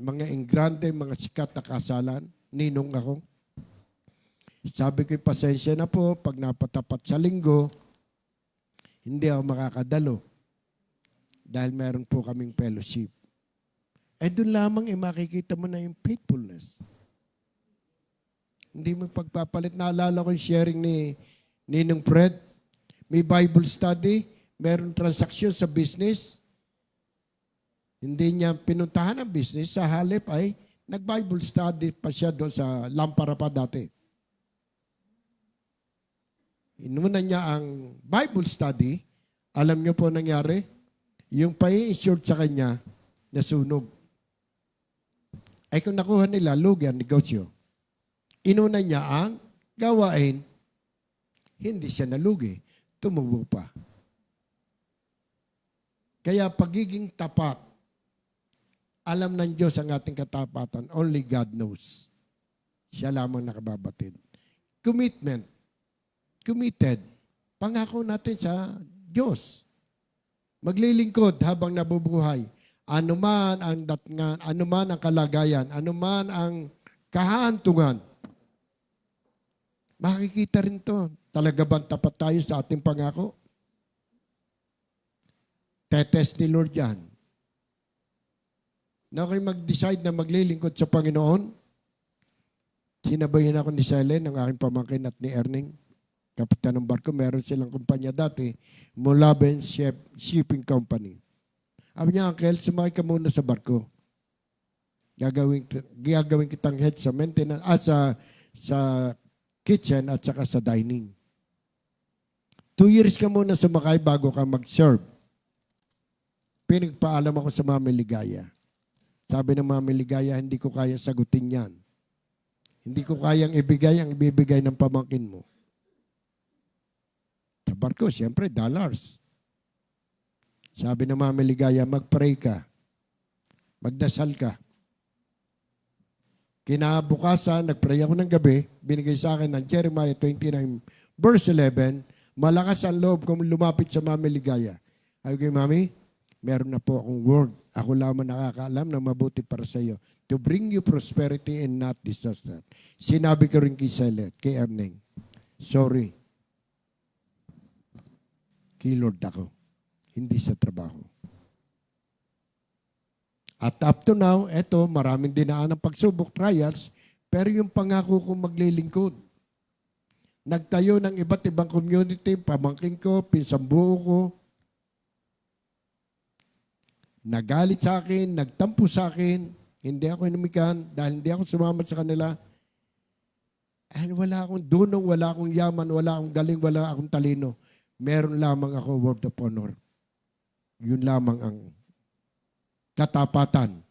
mga enggrande, mga sikat na kasalan, ninong ako. Sabi ko'y pasensya na po, pag napatapat sa linggo, hindi ako makakadalo. Dahil meron po kaming fellowship. Doon lamang makikita mo na yung faithfulness. Hindi mo pagpapalit. Naalala ko yung sharing ni Ninong Fred. May Bible study, meron transaksyon sa business. Hindi niya pinuntahan ang business. Sa halip ay nag-Bible study pa siya doon sa Lampara pa dati. Inuna niya ang Bible study. Alam niyo po nangyari? Yung pay-insured sa kanya, nasunog. Kung nakuha nila, lugi ang negosyo. Inuna niya ang gawain, hindi siya nalugi, tumubo pa. Kaya pagiging tapat, alam ng Diyos ang ating katapatan, only God knows. Siya lamang nakababatid. Commitment, committed, pangako natin sa Diyos. Maglilingkod habang nabubuhay. Anuman ang datngan, anuman ang kalagayan, anuman ang kahantungan, makikita rin to. Talaga bang tapat tayo sa ating pangako? Tetest ni Lord yan. Na ako'y mag-decide na maglilingkod sa Panginoon, sinabayan ako ni Selen, ng aking pamangkin at ni Erning, kapitan ng barko. Meron silang kumpanya dati, Mulaben Shipping Company. Sabi niya, Uncle, sumakay ka muna sa barko. Gagawin kitang head sa maintenance, sa kitchen at saka sa dining. 2 years ka muna sumakay bago ka mag-serve. Pinagpaalam ako sa Mami Ligaya. Sabi ng Mami Ligaya, hindi ko kaya sagutin yan. Hindi ko kayang ibigay ang ibibigay ng pamangkin mo. Sa barko, siyempre, dollars. Sabi ng Mami Ligaya, mag-pray ka. Magdasal ka. Kinabukasan, nagpray ako ng gabi, binigay sa akin ng Jeremiah 29, verse 11, malakas ang loob kong lumapit sa Mami Ligaya. Ay, kay Mami, meron na po akong word. Ako lamang nakakaalam na mabuti para sa iyo. To bring you prosperity and not disaster. Sinabi ko rin kay Celet, kay Erneng, sorry, kay Lord ako, hindi sa trabaho. At up to now, eto, maraming dinaan ng pagsubok, trials, pero yung pangako kong maglilingkod. Nagtayo ng iba't ibang community, pamangkin ko, pinsambuo ko, nagalit sa akin, nagtampo sa akin, hindi ako inumikan dahil hindi ako sumama sa kanila. And wala akong dunong, wala akong yaman, wala akong galing, wala akong talino. Meron lamang ako word of honor. Yun lamang ang katapatan.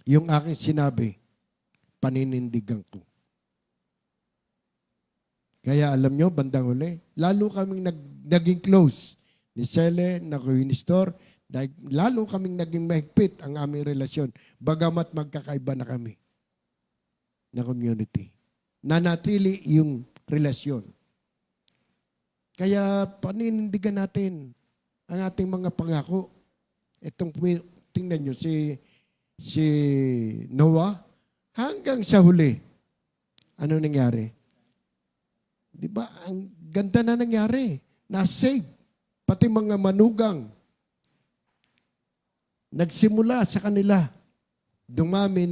Yung aking sinabi, paninindigan ko. Kaya alam nyo, bandang huli, lalo kaming naging close ni Sele, na Kuhinistor, dahil lalo kaming naging mahigpit ang aming relasyon, bagamat magkakaiba na kami na community. Nanatili yung relasyon. Kaya paninindigan natin ang ating mga pangako. Itong tingnan nyo, si Noah, hanggang sa huli, ano nangyari? Di ba? Ang ganda na nangyari. Na-save. Pati mga manugang. Nagsimula sa kanila. Dumami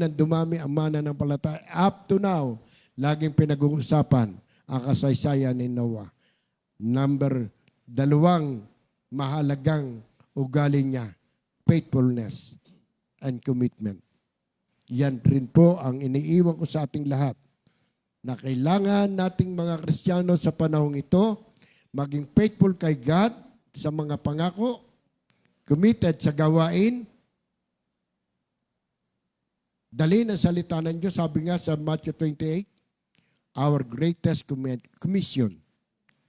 ang mananampalataya. Up to now, laging pinag-uusapan ang kasaysayan ni Noah. Number 2, mahalagang ugali niya, faithfulness and commitment. Yan rin po ang iniiwan ko sa ating lahat na kailangan nating mga Kristiyano sa panahong ito maging faithful kay God sa mga pangako, committed sa gawain, dali ng salita ng Diyos. Sabi nga sa Matthew 28, our greatest commission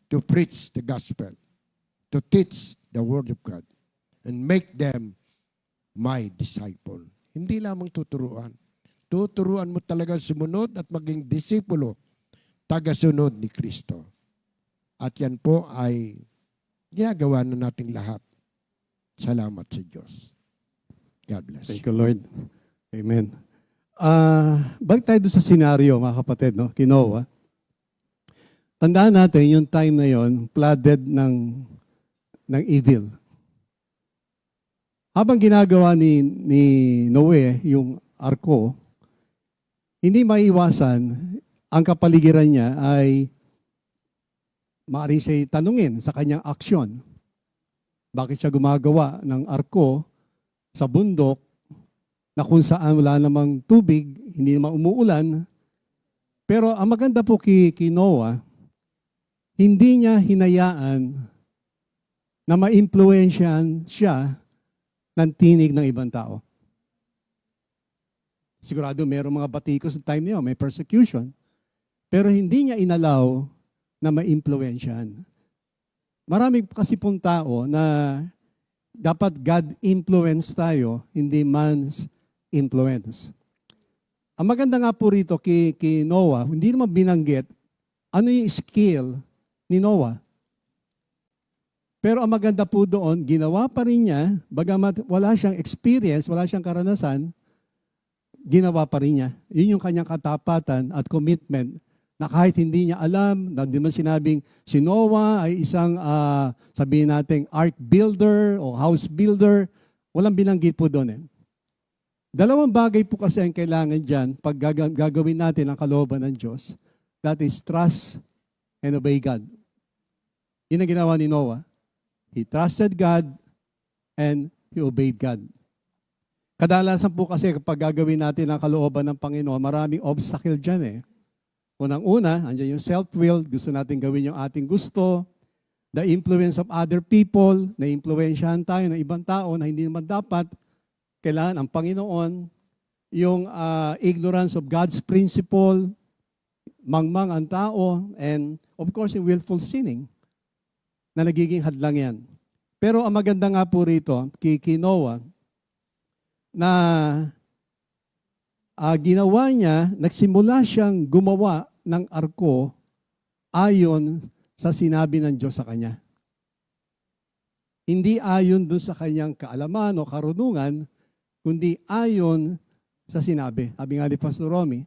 to preach the gospel, to teach the word of God, and make them my disciple. Hindi lamang tuturuan. Tuturuan mo talagang sumunod at maging disipulo, tagasunod ni Kristo. At yan po ay ginagawa na nating lahat. Salamat sa Diyos. God bless. Thank you, Lord. Amen. Balik tayo doon sa senaryo, mga kapatid, no? Kay Noah. Tandaan natin, yung time na yon, flooded ng evil. Habang ginagawa ni Noe yung arko, hindi maiwasan, ang kapaligiran niya ay maaaring siya tanungin sa kanyang aksyon. Bakit siya gumagawa ng arko sa bundok na kung saan wala namang tubig, hindi naman umuulan. Pero ang maganda po kay Noah, hindi niya hinayaan na ma-impluensyahan siya ng tinig ng ibang tao. Sigurado mayroong mga batikos sa time niyo, may persecution. Pero hindi niya inalaw na ma-impluensyahan. Marami kasi pong tao na dapat God influence tayo, hindi man's influence. Ang maganda nga po rito kay Noah, hindi naman binanggit ano yung skill ni Noah. Pero ang maganda po doon, ginawa pa rin niya, bagamat wala siyang experience, wala siyang karanasan, ginawa pa rin niya. Yun yung kanyang katapatan at commitment na kahit hindi niya alam, na di man sinabing si Noah ay isang, sabihin natin, ark builder o house builder, walang binanggit po doon. Dalawang bagay po kasi ang kailangan dyan pag gagawin natin ang kalooban ng Diyos. That is trust and obey God. Yun ang ginawa ni Noah. He trusted God and he obeyed God. Kadalasan po kasi kapag gagawin natin ang kalooban ng Panginoon, maraming obstacle dyan . Unang-una, andyan yung self-will, gusto natin gawin yung ating gusto, the influence of other people, na-influensyahan tayo ng ibang tao na hindi naman dapat. Kailangan ang Panginoon, yung ignorance of God's principle, mangmang ang tao, and of course, yung willful sinning na nagiging hadlang yan. Pero ang maganda nga po rito, kay Noah, na ginawa niya, nagsimula siyang gumawa ng arko ayon sa sinabi ng Diyos sa kanya. Hindi ayon dun sa kanyang kaalaman o karunungan, kundi ayon sa sinabi. Sabi nga ni Pastor Romy,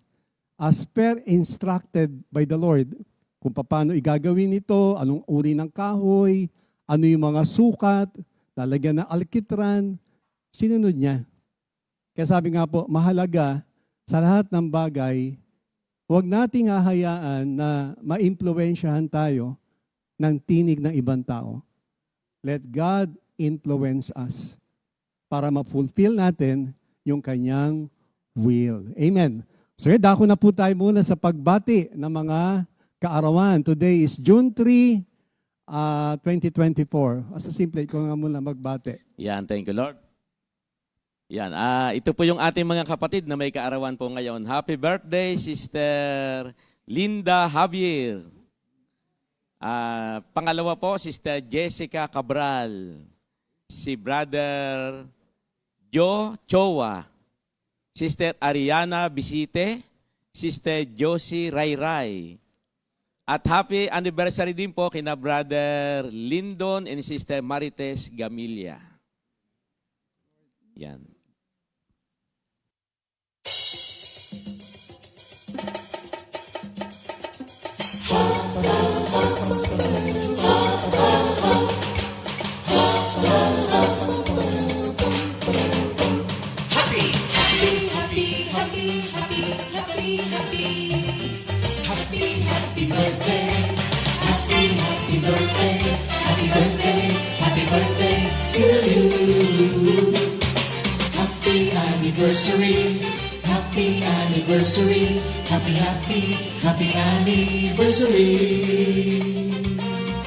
as per instructed by the Lord, kung paano igagawin ito, anong uri ng kahoy, ano yung mga sukat, lalagyan ng alkitran, sinunod niya. Kaya sabi nga po, mahalaga sa lahat ng bagay, huwag nating hahayaan na maimpluwensyahan tayo ng tinig ng ibang tao. Let God influence us para ma-fulfill natin yung kanyang will. Amen. So, dako na po tayo muna sa pagbati ng mga kaarawan. Today is June 3, 2024. As a simple, ikaw nga muna magbate. Yan, thank you, Lord. Yan, ito po yung ating mga kapatid na may kaarawan po ngayon. Happy birthday, Sister Linda Javier. Pangalawa po, Sister Jessica Cabral. Si Brother Joe Chowa. Sister Ariana Bisite. Sister Josie Rayray. At happy anniversary din po kina Brother Lyndon and Sister Marites Gamilia. Yan. Anniversary, happy anniversary, happy, happy, happy anniversary.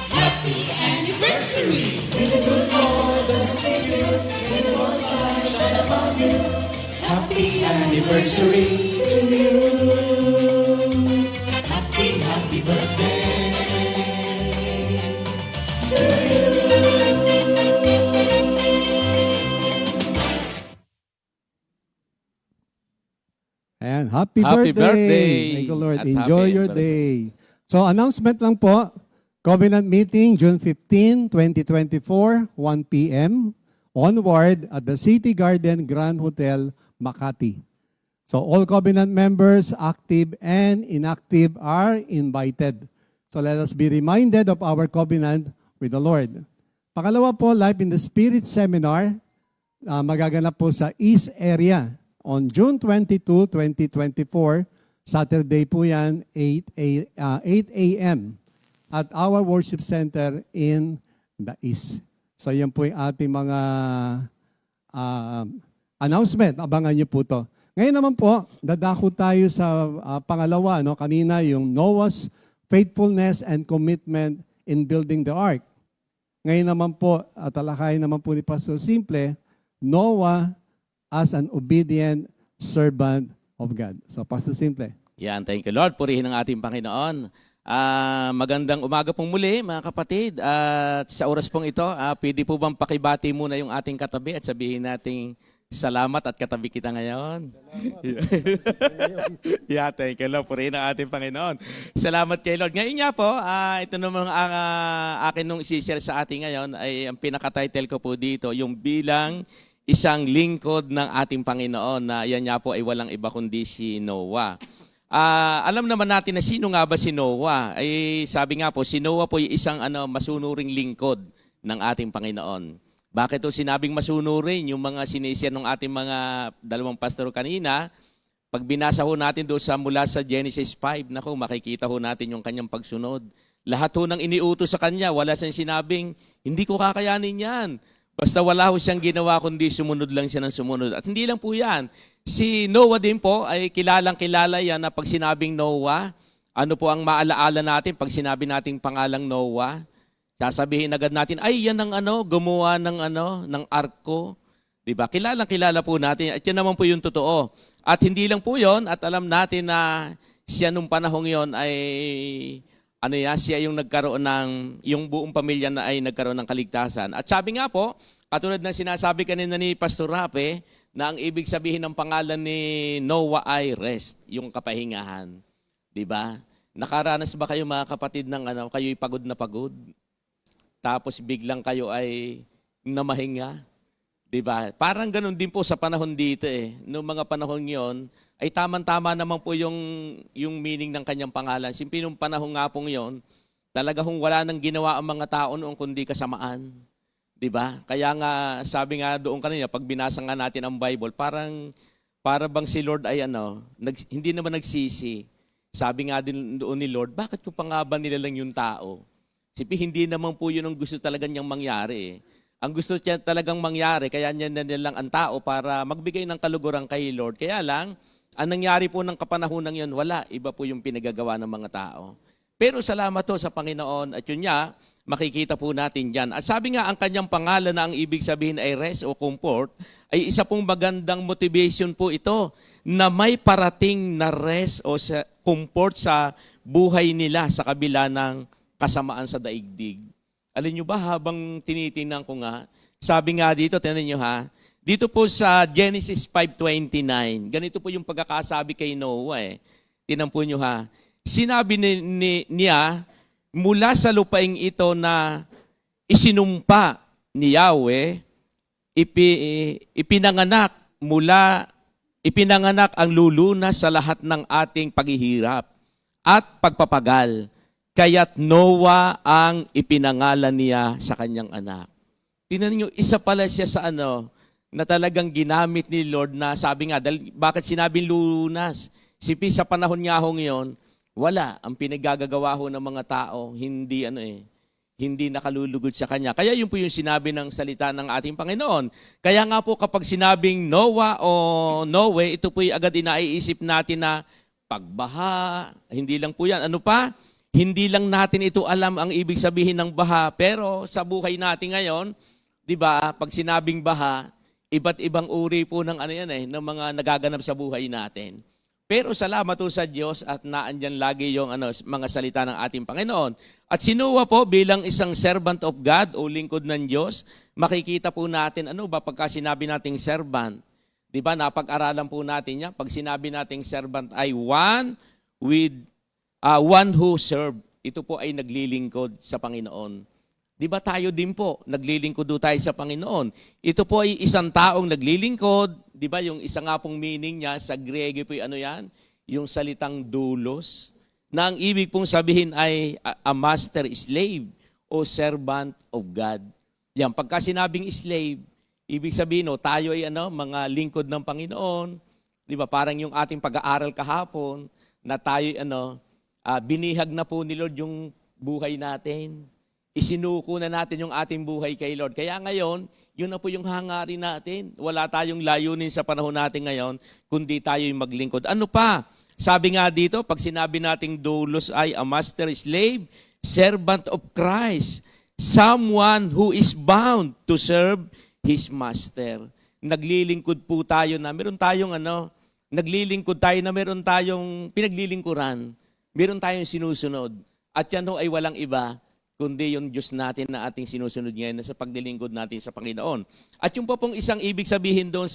Happy anniversary! May the good Lord doesn't leave you, may the Lord's light shine upon you. Happy anniversary to you. Happy, happy birthday to you. Ayan, happy Happy birthday. birthday. Thank you, Lord. At Enjoy happy your anniversary. day. So, announcement lang po. Covenant meeting, June 15, 2024, 1 p.m. onward at the City Garden Grand Hotel, Makati. So, all Covenant members, active and inactive, are invited. So, let us be reminded of our covenant with the Lord. Pangalawa po, Life in the Spirit Seminar, magaganap po sa East Area on June 22, 2024. Saturday po yan, 8 a.m. at our worship center in the East. So yan po yung ating mga announcement. Abangan niyo po to. Ngayon naman po, dadako tayo sa pangalawa. No? Kanina yung Noah's faithfulness and commitment in building the ark. Ngayon naman po, talakayin naman po ni Pastor Simple, Noah as an obedient servant of God. So, Pastor Simple. Yan, thank you, Lord. Purihin ang ating Panginoon. Magandang umaga pong muli, mga kapatid. At sa oras pong ito, pwede po bang pakibati muna yung ating katabi at sabihin nating salamat at katabi kita ngayon? Yeah, thank you, Lord. Purihin ang ating Panginoon. Salamat kay Lord. Ngayon nga po, ito naman ang akin nung isi-share sa ating ngayon ay ang pinaka-title ko po dito, yung bilang isang lingkod ng ating Panginoon na yan nga po ay walang iba kundi si Noah. Alam naman natin na sino nga ba si Noah? Ay sabi nga po, si Noah po ay isang masunuring lingkod ng ating Panginoon. Bakit ito sinabing masunuring? Yung mga sinishare ng ating mga dalawang pastor kanina, pag binasa ho natin doon mula sa Genesis 5, naku, makikita ho natin yung kanyang pagsunod. Lahat ho nang iniutos sa kanya, wala siyang sinabing, hindi ko kakayanin yan. Basta wala ho siyang ginawa kundi sumunod lang siya ng sumunod. At hindi lang po yan. Si Noah din po ay kilalang-kilala yan na pag sinabing Noah, ano po ang maalaala natin pag sinabi nating pangalang Noah? Sasabihin agad natin, ay yan ang gumawa ng arko. Diba? Kilalang-kilala po natin. At yan naman po yung totoo. At hindi lang po yon, at alam natin na siya nung panahong yon ay siya yung nagkaroon ng, yung buong pamilya na ay nagkaroon ng kaligtasan. At sabi nga po, Katulad ng sinasabi kanina ni Pastor Rape, na ang ibig sabihin ng pangalan ni Noah ay rest, yung kapahingahan. 'Di ba? Nakaranas ba kayo mga kapatid ng kayo'y pagod na pagod? Tapos biglang kayo ay namahinga? 'Di ba? Parang ganun din po sa panahon dito eh. Noong mga panahon 'yon, ay tamang-tama naman po yung meaning ng kanyang pangalan. Simple nung panahon nga pong 'yon, talaga hong wala nang ginawa ang mga tao noon kundi kasamaan. 'Di ba? Kaya nga sabi nga doon kanina pag binasa nga natin ang Bible, para bang si Lord ay hindi naman nagsisi. Sabi nga din doon ni Lord, bakit ko pa nga ba nilalang yung tao? Sipi, hindi naman po yun ang gusto talaga niyang mangyari. Ang gusto niya talagang mangyari, kaya niya nilalang ang tao para magbigay ng kaluguran kay Lord. Kaya lang, ang nangyari po ng kapanahonang yun, wala. Iba po yung pinagagawa ng mga tao. Pero salamat to sa Panginoon at yun niya, makikita po natin dyan. At sabi nga, ang kanyang pangalan na ang ibig sabihin ay rest o comfort, ay isa pong magandang motivation po ito na may parating na rest o comfort sa buhay nila sa kabila ng kasamaan sa daigdig. Alam nyo ba, habang tinitingnan ko nga, sabi nga dito, tingnan nyo ha, dito po sa Genesis 5:29, ganito po yung pagkakasabi kay Noah eh. Tingnan po nyo ha, sinabi niya, mula sa lupaing ito na isinumpa ni Yahweh, ipinanganak ang lulunas sa lahat ng ating paghihirap at pagpapagal. Kaya't Noah ang ipinangalan niya sa kanyang anak. Tingnan niyo, isa pala siya sa na talagang ginamit ni Lord na sabi nga, bakit sinabing lulunas? Sipi sa panahon nga ho ngayon, wala. Ang pinagagagawa ho ng mga tao, hindi nakalulugod sa Kanya. Kaya yun po yung sinabi ng salita ng ating Panginoon. Kaya nga po kapag sinabing Noah o Noe, ito po yung agad inaiisip natin na pagbaha. Hindi lang po yan. Ano pa? Hindi lang natin ito alam ang ibig sabihin ng baha. Pero sa buhay natin ngayon, di ba, pag sinabing baha, iba't ibang uri po ng ng mga nagaganap sa buhay natin. Pero salamat po sa Diyos at naandyan lagi yung mga salita ng ating Panginoon. At si Noah po bilang isang servant of God o lingkod ng Diyos, makikita po natin pagka sinabi nating servant. Di ba, napag-aralan po natin yan. Pag sinabi nating servant ay one who serve. Ito po ay naglilingkod sa Panginoon. Di ba tayo din po, naglilingkod do tayo sa Panginoon. Ito po ay isang taong naglilingkod. Di ba yung isa nga pong meaning niya sa Griego po yan? Yung salitang doulos. Na ang ibig pong sabihin ay a master slave o servant of God. Yan, pagka sinabing slave, ibig sabihin tayo ay mga lingkod ng Panginoon. Di ba parang yung ating pag-aaral kahapon na tayo binihag na po ni Lord yung buhay natin. Isinuko na natin yung ating buhay kay Lord. Kaya ngayon, yun na po yung hangarin natin. Wala tayong layunin sa panahon natin ngayon, kundi tayo yung maglingkod. Ano pa? Sabi nga dito, pag sinabi nating doulos ay a master slave, servant of Christ, someone who is bound to serve his master. Naglilingkod po tayo na, meron tayong naglilingkod tayo na meron tayong pinaglilingkuran. Meron tayong sinusunod. At yan ay walang iba, kundi yung Diyos natin na ating sinusunod ngayon sa paglilingkod natin sa Panginoon. At yung po pong isang ibig sabihin doon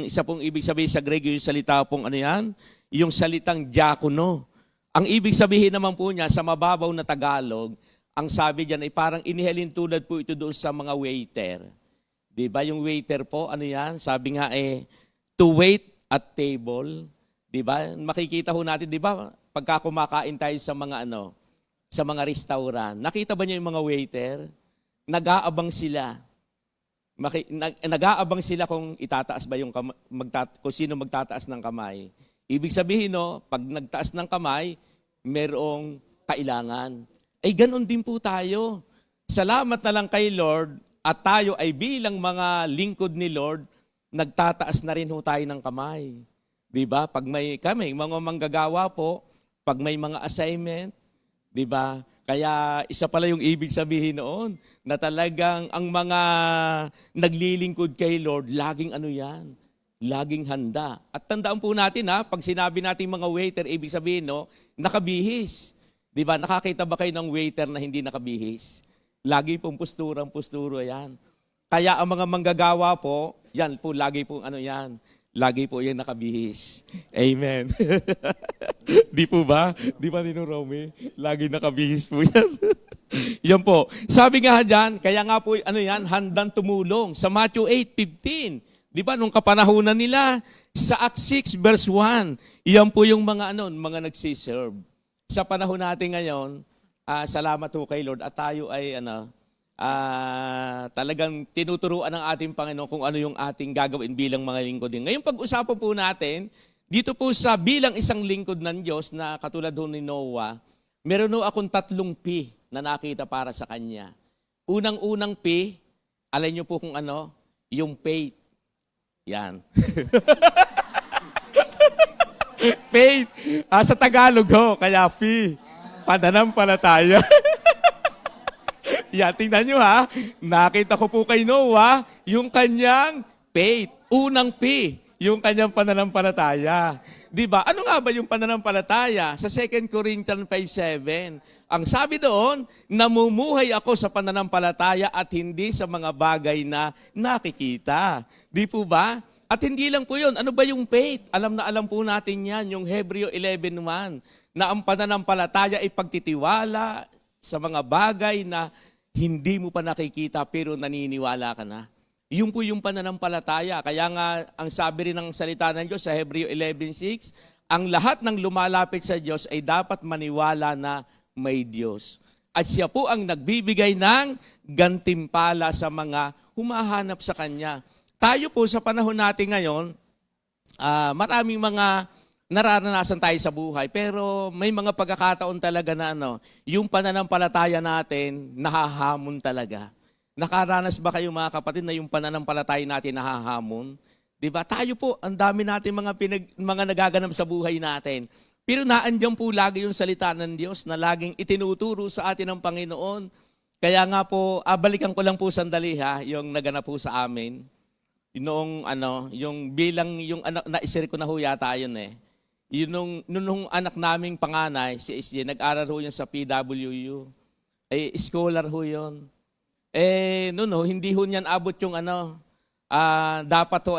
isa pong ibig sabihin sa Grego, yung salita pong yung salitang diakono. Ang ibig sabihin naman po niya sa mababaw na Tagalog, ang sabi diyan ay parang inihalin tulad po ito doon sa mga waiter. Di ba yung waiter po, sabi nga to wait at table. Di ba? Makikita ho natin, di ba, pagka kumakain tayo sa mga sa mga restaurant. Nakita ba niyo yung mga waiter? Nag-aabang sila. Nag-aabang sila kung itataas ba yung kung sino magtataas ng kamay. Ibig sabihin, pag nagtaas ng kamay, merong kailangan. Ay ganon din po tayo. Salamat na lang kay Lord at tayo ay bilang mga lingkod ni Lord, nagtataas na rin ho tayo ng kamay. Diba? Pag kami, mga manggagawa po, pag may mga assignment, diba? Kaya isa pala yung ibig sabihin noon, na talagang ang mga naglilingkod kay Lord, laging laging handa. At tandaan po natin pag sinabi natin mga waiter, ibig sabihin nakabihis. Diba? Nakakita ba kayo ng waiter na hindi nakabihis? Lagi pong pusturo yan. Kaya ang mga manggagawa po, yan po, lagi po ano yan, lagi po yan nakabihis. Amen. Di po ba? Di ba Ninong Romy? Lagi nakabihis po yan. Yan po. Sabi nga dyan, kaya nga po, ano yan, handang tumulong. Sa Matthew 8:15, di ba, nung kapanahunan nila, sa Acts 6 verse 1, yan po yung mga, mga nagsiserve. Sa panahon natin ngayon, salamat po kay Lord at tayo ay, talagang tinuturuan ng ating Panginoon kung ano yung ating gagawin bilang mga lingkod din. Ngayon pag-usapan po natin, dito po sa bilang isang lingkod ng Diyos na katulad ho ni Noah, meron ho akong 3 P na nakita para sa kanya. Unang-unang P, alam niyo po kung ano, yung faith. Yan. Faith. Sa Tagalog ho, kaya P. Pananampalataya. Yan, tingnan nyo ha. Nakita ko po kay Noah yung kanyang faith. Unang P, yung kanyang pananampalataya. Diba? Ano nga ba yung pananampalataya? Sa 2 Corinthians 5:7, ang sabi doon, namumuhay ako sa pananampalataya at hindi sa mga bagay na nakikita. Di po ba? At hindi lang po yun. Ano ba yung faith? Alam na alam po natin yan, yung Hebreo 11:1, na ang pananampalataya ay pagtitiwala sa mga bagay na hindi mo pa nakikita pero naniniwala ka na. Yun po yung pananampalataya. Kaya nga, ang sabi rin ng salita ng Diyos sa Hebreo 11:6, ang lahat ng lumalapit sa Diyos ay dapat maniwala na may Diyos. At siya po ang nagbibigay ng gantimpala sa mga humahanap sa Kanya. Tayo po sa panahon natin ngayon, maraming mga nararanasan tayo sa buhay, pero may mga pagkakataon talaga na yung pananampalataya natin, nahahamon talaga. Nakaranas ba kayo mga kapatid na yung pananampalataya natin nahahamon? Diba? Tayo po, ang dami natin mga nagaganap sa buhay natin. Pero naandyan po lagi yung salita ng Diyos na laging itinuturo sa atin ng Panginoon. Kaya nga po, balikan ko lang po sandali yung naganap po sa amin. Noong yung bilang, yung naisir ko na ho yata yun eh. Yun nung anak naming panganay, si SJ, nag-aral ho yun sa PWU. Scholar ho yun. Hindi ho niyan abot yung dapat ho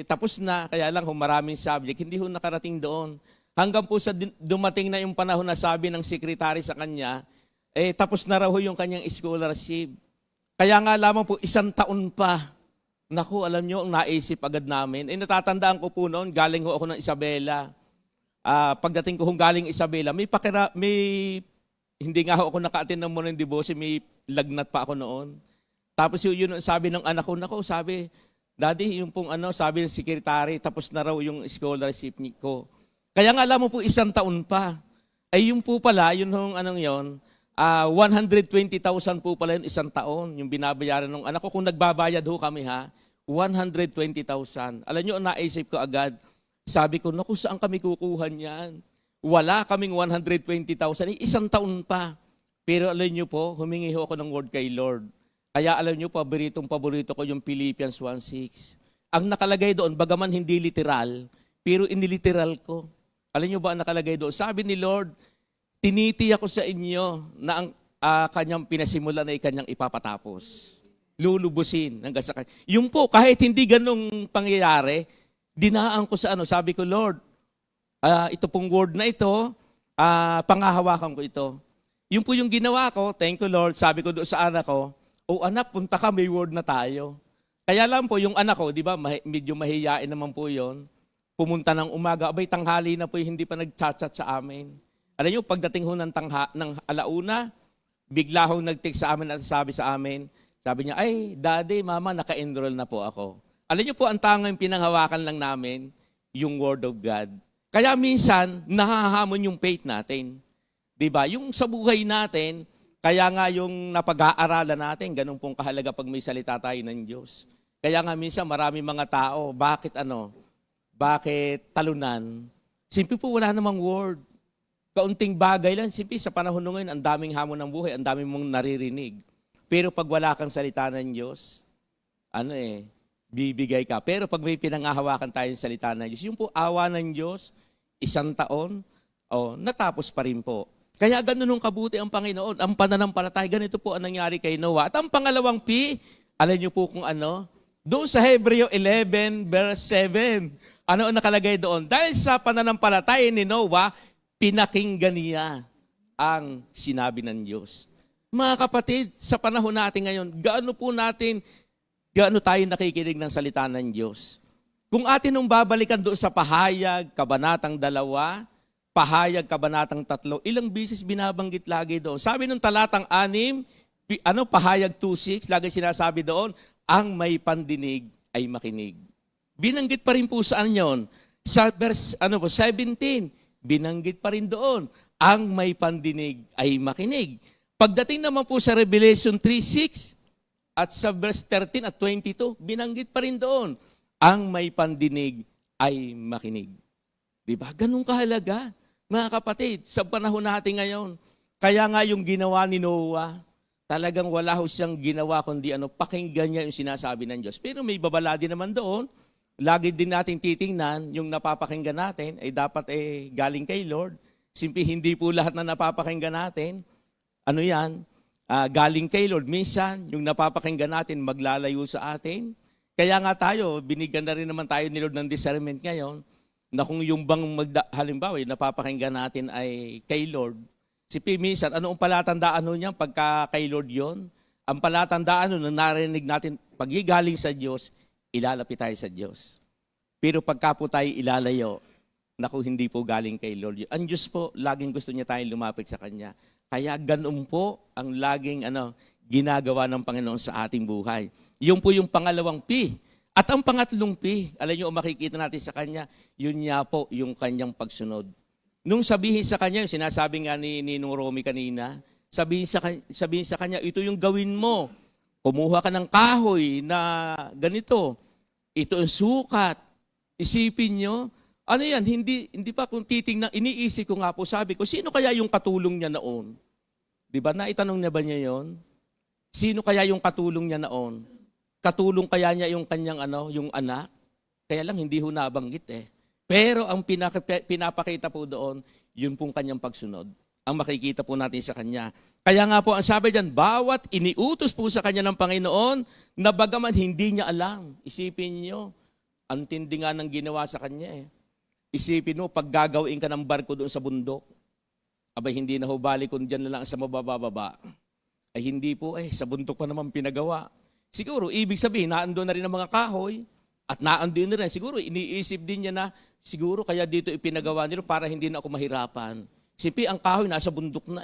tapos na, kaya lang maraming subject, hindi ho nakarating doon. Hanggang po sa dumating na yung panahon na sabi ng secretary sa kanya, tapos na raw ho yung kanyang scholarship. Kaya nga lamang po, 1 taon pa. Naku, alam nyo, ang naisip agad namin. Natatandaan ko po noon, galing ho ako ng Isabela. Pagdating ko galing Isabela, hindi nga ako naka-attend ng morning devotion, may lagnat pa ako noon. Tapos yun sabi ng anak ko, sabi, Daddy, yung pong sabi ng secretary, tapos na raw yung scholarship ko. Kaya nga alam mo po, 1 taon pa. Yung po pala, yun 120,000 po pala yung 1 taon, yung binabayaran ng anak ko. Kung nagbabayad ho kami 120,000. Alam nyo, naisip ko agad, sabi ko, naku, saan kami kukuha niyan? Wala kaming 120,000. 1 taon pa. Pero alam nyo po, humingi ho ako ng word kay Lord. Kaya alam nyo, paborito ko yung Philippians 1:6. Ang nakalagay doon, bagaman hindi literal, pero iniliteral ko. Alam nyo ba ang nakalagay doon? Sabi ni Lord, tinitiyak ko sa inyo na ang kanyang pinasimulan ay kanyang ipapatapos. Lulubusin hanggang sa kanya. Yung po, kahit hindi ganong pangyayari, dinaan ko sa sabi ko, Lord, ito pong word na ito, pangahawakan ko ito. Yung po yung ginawa ko, thank you Lord, sabi ko doon sa anak ko, anak, punta ka, may word na tayo. Kaya lang po, yung anak ko, di ba, medyo mahiyain naman po yon. Pumunta ng umaga, tanghali na po, hindi pa nag-chat-chat sa amin. Alam nyo, pagdating ho ng alauna, bigla ho nag-text sa amin at sabi sa amin, sabi niya, ay, Daddy, Mama, naka-enroll na po ako. Alam nyo po, ang tanging pinanghawakan lang namin, yung Word of God. Kaya minsan, nahahamon yung faith natin. Diba? Yung sa buhay natin, kaya nga yung napag-aaralan natin, ganun pong kahalaga pag may salita tayo ng Diyos. Kaya nga minsan, marami mga tao, bakit talunan? Simple po, wala namang word. Kaunting bagay lang, simple, sa panahon ngayon, ang daming hamon ng buhay, ang daming mong naririnig. Pero pag wala kang salita ng Diyos, bibigay ka. Pero pag may pinangahawakan tayong salita ng Diyos, yung po awa ng Diyos, 1 taon, natapos pa rin po. Kaya ganun nung kabuti ang Panginoon, ang pananampalataya, ganito po ang nangyari kay Noah. At ang pangalawang P, Alam niyo po kung ano? Doon sa Hebreo 11 verse 7. Ano ang nakalagay doon? Dahil sa pananampalataya ni Noah, pinakinggan niya ang sinabi ng Diyos. Mga kapatid, sa panahon natin ngayon, gaano tayo nakikinig ng salita ng Diyos? Kung atin nung babalikan doon sa Pahayag, Kabanatang 2, Pahayag, Kabanatang 3, ilang bisis binabanggit lagi doon. Sabi nung talatang 6, Pahayag 2:6, lagi sinasabi doon, ang may pandinig ay makinig. Binanggit pa rin po saan yon? Sa verse 17, binanggit pa rin doon, ang may pandinig ay makinig. Pagdating naman po sa Revelation 3:6 at sa verse 13 at 22, binanggit pa rin doon, ang may pandinig ay makinig. Diba? Ganun kahalaga, mga kapatid, sa panahon natin ngayon. Kaya nga yung ginawa ni Noah, talagang wala ho siyang ginawa kundi pakinggan niya yung sinasabi ng Diyos. Pero may babala din naman doon. Lagi din natin titingnan, yung napapakinggan natin ay dapat galing kay Lord. Simple, hindi po lahat na napapakinggan natin, galing kay Lord. Minsan, yung napapakinggan natin maglalayo sa atin. Kaya nga tayo, binigyan na rin naman tayo ni Lord ng discernment ngayon, na kung yung bang halimbawa, yung napapakinggan natin ay kay Lord, minsan, ano ang palatandaan niya pagka kay Lord yon? Ang palatandaan na narinig natin, pag galing sa Diyos, ilalapit tayo sa Diyos. Pero pagka po tayo ilalayo, naku, hindi po galing kay Lord. Ang Diyos po, laging gusto niya tayong lumapit sa Kanya. Kaya ganun po ang laging ginagawa ng Panginoon sa ating buhay. Yun po yung pangalawang P. At ang pangatlong P, alam niyo, makikita natin sa Kanya, yun niya po yung Kanyang pagsunod. Nung sabihin sa kanya, yung sinasabi nga ni Ninong Romy kanina, sabihin sa kanya, ito yung gawin mo. Kumuha ka ng kahoy na ganito. Ito ang sukat. Isipin nyo. Ano yan? Hindi pa kung titingnan, iniisip ko nga po, sabi ko, sino kaya yung katulong niya noon? Diba? Naitanong niya ba niya yon? Sino kaya yung katulong niya noon? Katulong kaya niya yung kanyang yung anak? Kaya lang hindi ho nabanggit Pero ang pinapakita po doon, yun pong kanyang pagsunod. Ang makikita po natin sa kanya. Kaya nga po, ang sabi dyan, bawat iniutos po sa kanya ng Panginoon, na bagaman hindi niya alam. Isipin niyo, ang tindi nga ng ginawa sa kanya Isipin mo, pag gagawin ka ng barko doon sa bundok, abay hindi na ho balik kung dyan na lang sa mabababa. Ay hindi po sa bundok pa naman pinagawa. Siguro, ibig sabihin, naandun na rin ang mga kahoy, at naandun na rin. Siguro, iniisip din niya na, siguro kaya dito ipinagawa nila para hindi na ako mahirapan. Simpi, ang kahoy nasa bundok na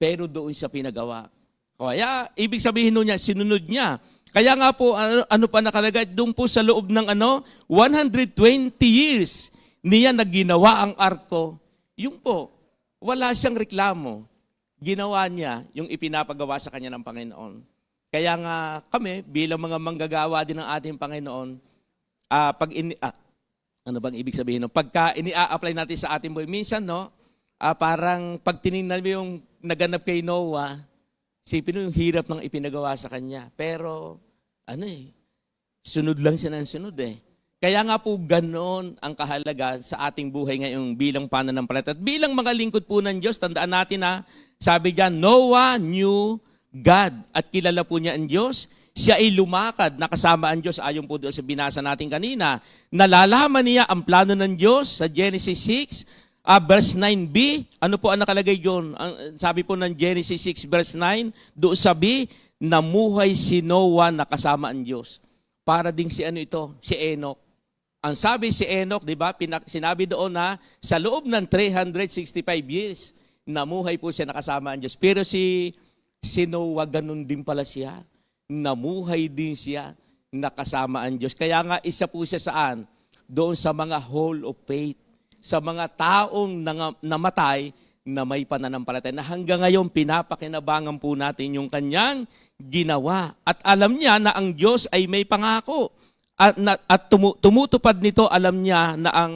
Pero doon siya pinagawa. Kaya, ibig sabihin niya, sinunod niya. Kaya nga po, ano pa nakalagay? Doon po sa loob ng 120 years niya na ginawa ang arko. Yung po, wala siyang reklamo. Ginawa niya yung ipinapagawa sa kanya ng Panginoon. Kaya nga kami, bilang mga manggagawa din ng ating Panginoon, ano bang ibig sabihin? Pagka ini-apply natin sa ating buhay, minsan, parang pag tinignan mo yung naganap kay Noah, sipin mo yung hirap ng ipinagawa sa kanya. Pero, sunod lang siya ng sunod Kaya nga po, ganon ang kahalaga sa ating buhay ngayong bilang pananampalataya. At bilang mga lingkod po ng Diyos, tandaan natin sabi diyan, Noah knew God at kilala po niya ang Diyos. Siya ay lumakad na kasama ang Diyos ayon po doon sa binasa natin kanina. Nalalaman niya ang plano ng Diyos sa Genesis 6, verse 9b. Ano po ang nakalagay doon? Sabi po ng Genesis 6, verse 9, doon sabi, namuhay si Noah na kasama ang Diyos. Para ding si si Enoch. Ang sabi si Enoch, di ba, sinabi doon na sa loob ng 365 years, namuhay po siya na kasama ang Diyos. Pero si Noah, ganun din pala siya. Namuhay din siya, nakasama ang Diyos. Kaya nga isa po siya saan? Doon sa mga hall of faith, sa mga taong namatay na may pananampalataya, na hanggang ngayon pinapakinabangan po natin yung kanyang ginawa. At alam niya na ang Diyos ay may pangako. At tumutupad nito, alam niya na ang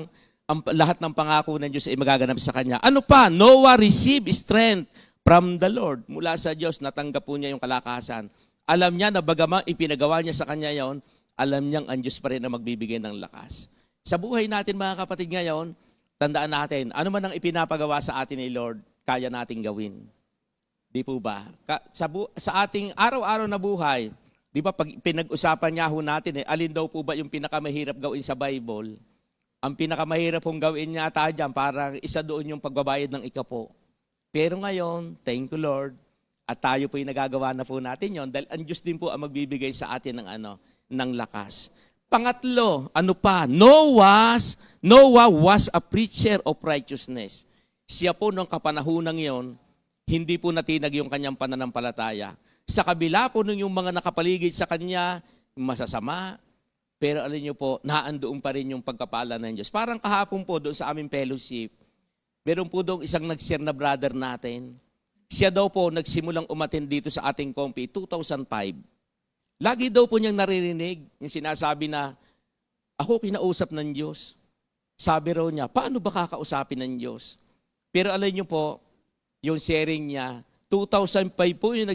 lahat ng pangako ng Diyos ay magaganap sa kanya. Ano pa? Noah received strength from the Lord. Mula sa Diyos, natanggap po niya yung kalakasan. Alam niya na bagaman ipinagawa niya sa kanya yon, alam niyang ang Diyos pa rin na magbibigay ng lakas. Sa buhay natin mga kapatid ngayon, tandaan natin, ano man ang ipinapagawa sa atin ni Lord, kaya nating gawin. Di po ba? Sa ating araw-araw na buhay, Di ba pag pinag-usapan nga ho natin alin daw po ba yung pinakamahirap gawin sa Bible? Ang pinakamahirap pong gawin niya dyan, parang isa doon yung pagbabayad ng ikapo. Pero ngayon, thank you Lord, at tayo po yung nagagawa na po natin yon dahil ang Diyos din po ang magbibigay sa atin ng lakas. Pangatlo, ano pa? Noah was a preacher of righteousness. Siya po nung kapanahunang yon, hindi po natinag yung kanyang pananampalataya. Sa kabila po nung yung mga nakapaligid sa kanya, masasama, pero alam niyo po, naandoon pa rin yung pagkapala ng Diyos. Parang kahapon po doon sa aming fellowship, meron po doon isang nag-share na brother natin. Siya daw po nagsimulang umattend dito sa ating compi 2005. Lagi daw po niyang naririnig yung sinasabi na, ako kinausap ng Diyos. Sabi raw niya, paano ba kakausapin ng Diyos? Pero alam niyo po, yung sharing niya, 2005 po yung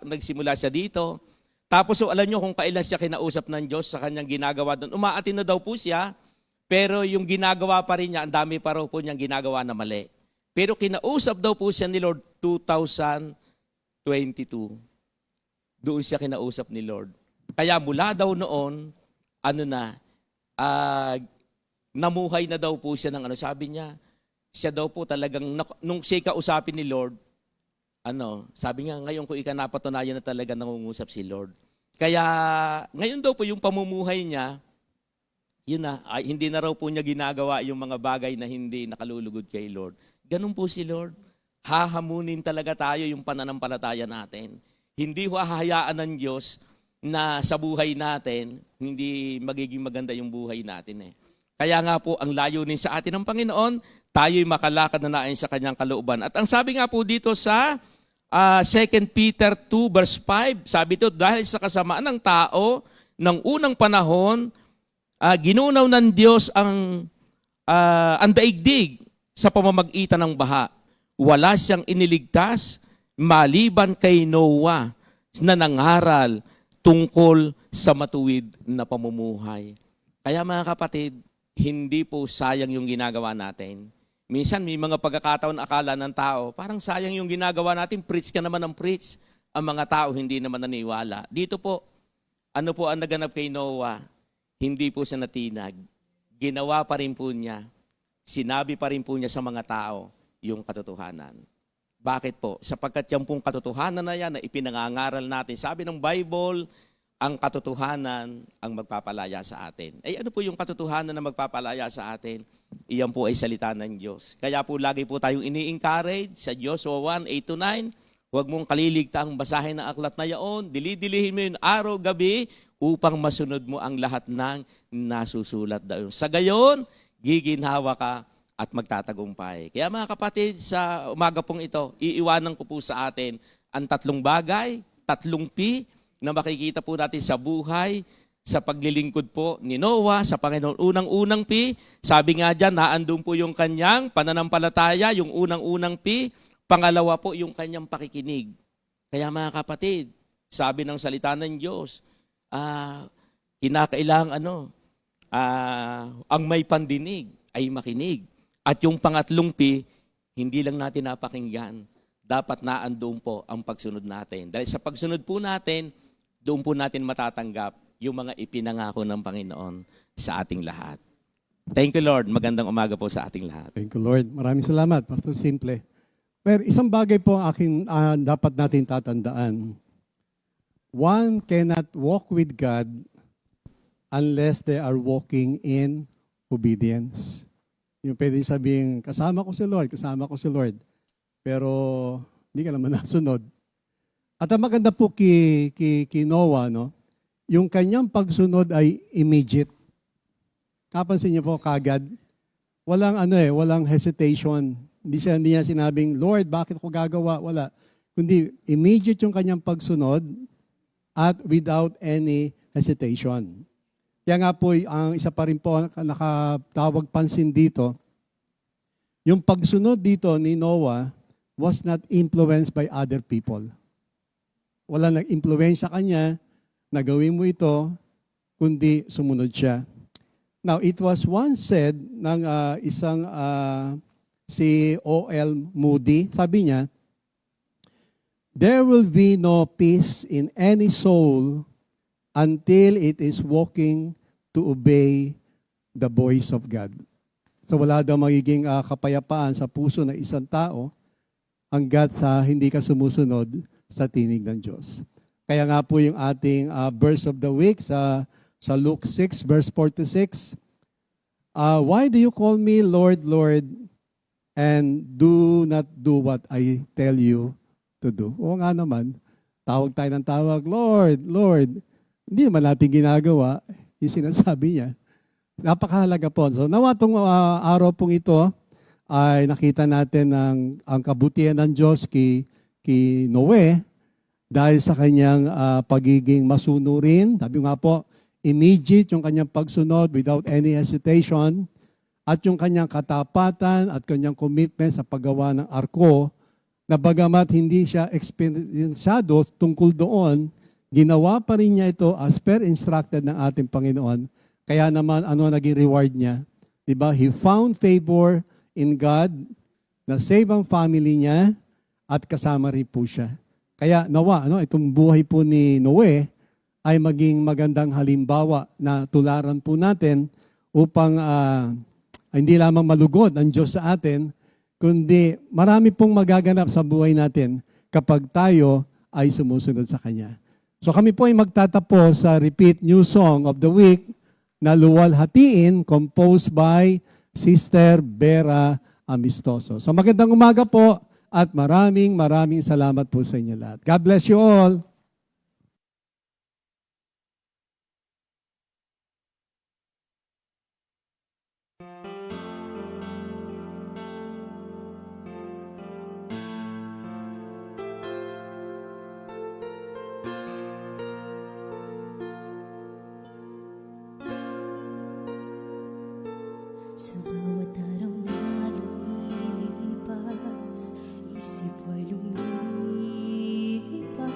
nagsimula siya dito. Tapos so, alam niyo kung kailan siya kinausap ng Diyos sa kanyang ginagawa doon. Umaatin na daw po siya, pero yung ginagawa pa rin niya, ang dami pa raw po niyang ginagawa na mali. Pero kinausap daw po siya ni Lord 2022. Doon siya kinausap ni Lord. Kaya mula daw noon, namuhay na daw po siya ng sabi niya, siya daw po talagang, nung siya kausapin ni Lord, sabi niya, ngayon ko ikanapatunayan na talaga nangungusap si Lord. Kaya, ngayon daw po yung pamumuhay niya, hindi na raw po niya ginagawa yung mga bagay na hindi nakalulugod kay Lord. Ganun po si Lord. Hahamunin talaga tayo yung pananampalataya natin. Hindi ho hahayaan ng Diyos na sa buhay natin, hindi magiging maganda yung buhay natin. Kaya nga po, ang layunin sa atin ng Panginoon, tayo'y makalakad na naayon sa kanyang kalooban. At ang sabi nga po dito sa 2 Peter 2 verse 5, sabi ito, dahil sa kasamaan ng tao, ng unang panahon, ginunaw ng Diyos ang daigdig sa pamamagitan ng baha. Wala siyang iniligtas maliban kay Noah na nangaral tungkol sa matuwid na pamumuhay. Kaya mga kapatid, hindi po sayang yung ginagawa natin. Minsan may mga pagkakataon akala ng tao, parang sayang yung ginagawa natin, preach ka naman ng preach. Ang mga tao hindi naman naniwala. Dito po, ano po ang naganap kay Noah? Hindi po siya natinag. Ginawa pa rin po niya. Sinabi pa rin po niya sa mga tao yung katotohanan. Bakit po? Sapagkat yung pong katotohanan na yan na ipinangangaral natin. Sabi ng Bible, ang katotohanan ang magpapalaya sa atin. Ano po yung katotohanan na magpapalaya sa atin? Iyan po ay salita ng Diyos. Kaya po lagi po tayong ini-encourage sa Joshua 1:8-9. Huwag mong kaliligtaang basahin ang aklat na yaon. Dili-dilihin mo yun araw-gabi upang masunod mo ang lahat ng nasusulat doon. Sa gayon, giginhawa ka at magtatagumpay. Kaya mga kapatid, sa umaga pong ito, iiwanan ko po sa atin ang 3 bagay, 3 P na makikita po natin sa buhay, sa paglilingkod po ni Noah, sa Panginoon. Unang-unang P, sabi nga dyan, naandun po yung kanyang pananampalataya, yung unang-unang P. Pangalawa po, yung kanyang pakikinig. Kaya mga kapatid, sabi ng salita ng Diyos, kinakailangan ang may pandinig ay makinig. At yung pangatlong P, hindi lang natin napakinggan. Dapat naandoon po ang pagsunod natin. Dahil sa pagsunod po natin, doon po natin matatanggap yung mga ipinangako ng Panginoon sa ating lahat. Thank you, Lord. Magandang umaga po sa ating lahat. Thank you, Lord. Maraming salamat, Pastor Simple. Pero isang bagay po ang aking dapat natin tatandaan. One cannot walk with God unless they are walking in obedience. Yung pwede sabihin, kasama ko si Lord. Pero hindi ka naman nasunod. At ang maganda po kay Noah, yung kanyang pagsunod ay immediate. Kapansin niyo po kagad, walang hesitation. Hindi niya sinabing, Lord, bakit ko gagawa? Wala. Kundi immediate yung kanyang pagsunod at without any hesitation. Kaya nga po, ang isa pa rin po nakatawag pansin dito, yung pagsunod dito ni Noah was not influenced by other people. Wala nag-influence sa kanya na gawin mo ito, kundi sumunod siya. Now, it was once said ng si O.L. Moody, sabi niya, There will be no peace in any soul until it is walking to obey the voice of God. So wala daw magiging kapayapaan sa puso ng isang tao hanggat sa hindi ka sumusunod sa tinig ng Diyos. Kaya nga po yung ating verse of the week sa Luke 6 verse 46, why do you call me Lord, Lord, and do not do what I tell you to do? Oo nga naman, tawag tayo ng tawag, Lord, Lord. Hindi naman natin ginagawa yung sinasabi niya. Napakahalaga po. So nawa itong araw pong ito ay nakita natin ang kabutihan ng Diyos kay Noe dahil sa kanyang pagiging masunurin. Sabi nga po, immediate yung kanyang pagsunod without any hesitation at yung kanyang katapatan at kanyang commitment sa paggawa ng arko na bagamat hindi siya eksperyensado tungkol doon, ginawa pa rin niya ito as per instructed ng ating Panginoon. Kaya naman, ano naging reward niya? Diba? He found favor in God na save ang family niya at kasama rin po siya. Kaya nawa, itong buhay po ni Noe ay maging magandang halimbawa na tularan po natin upang hindi lamang malugod ang Diyos sa atin, kundi marami pong magaganap sa buhay natin kapag tayo ay sumusunod sa Kanya. So kami po ay magtatapos sa repeat new song of the week na Luwalhatiin, composed by Sister Vera Amistoso. So magandang umaga po at maraming salamat po sa inyo lahat. God bless you all. Sa bawat araw na lumilipas, isip ko'y lumilipad.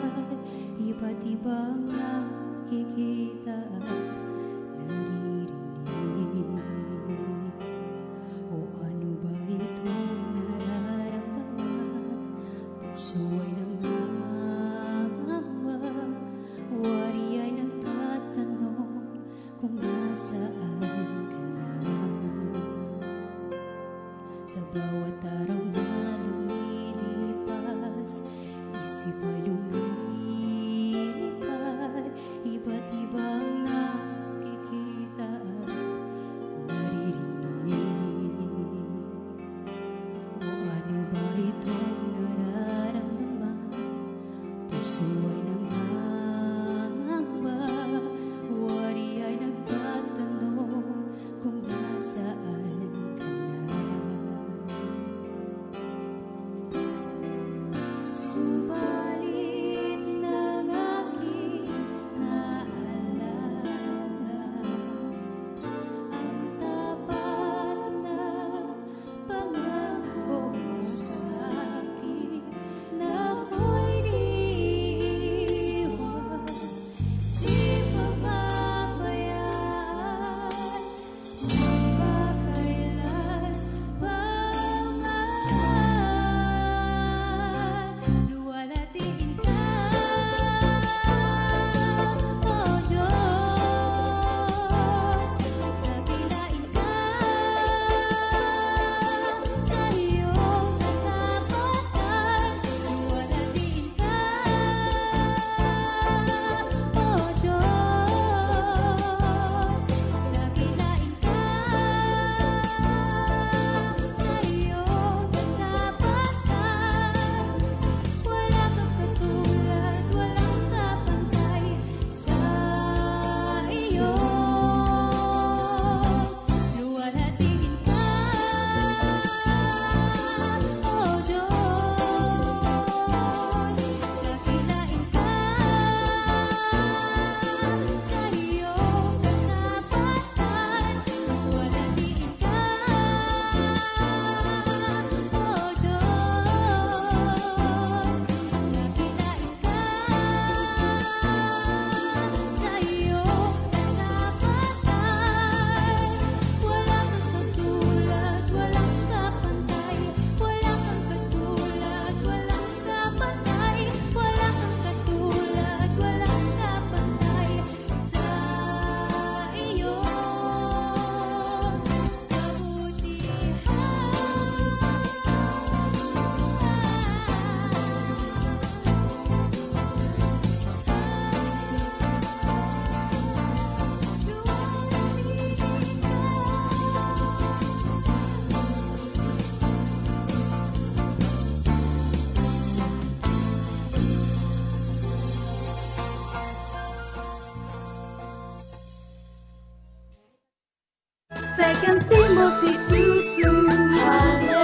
2 Timothy 2:2.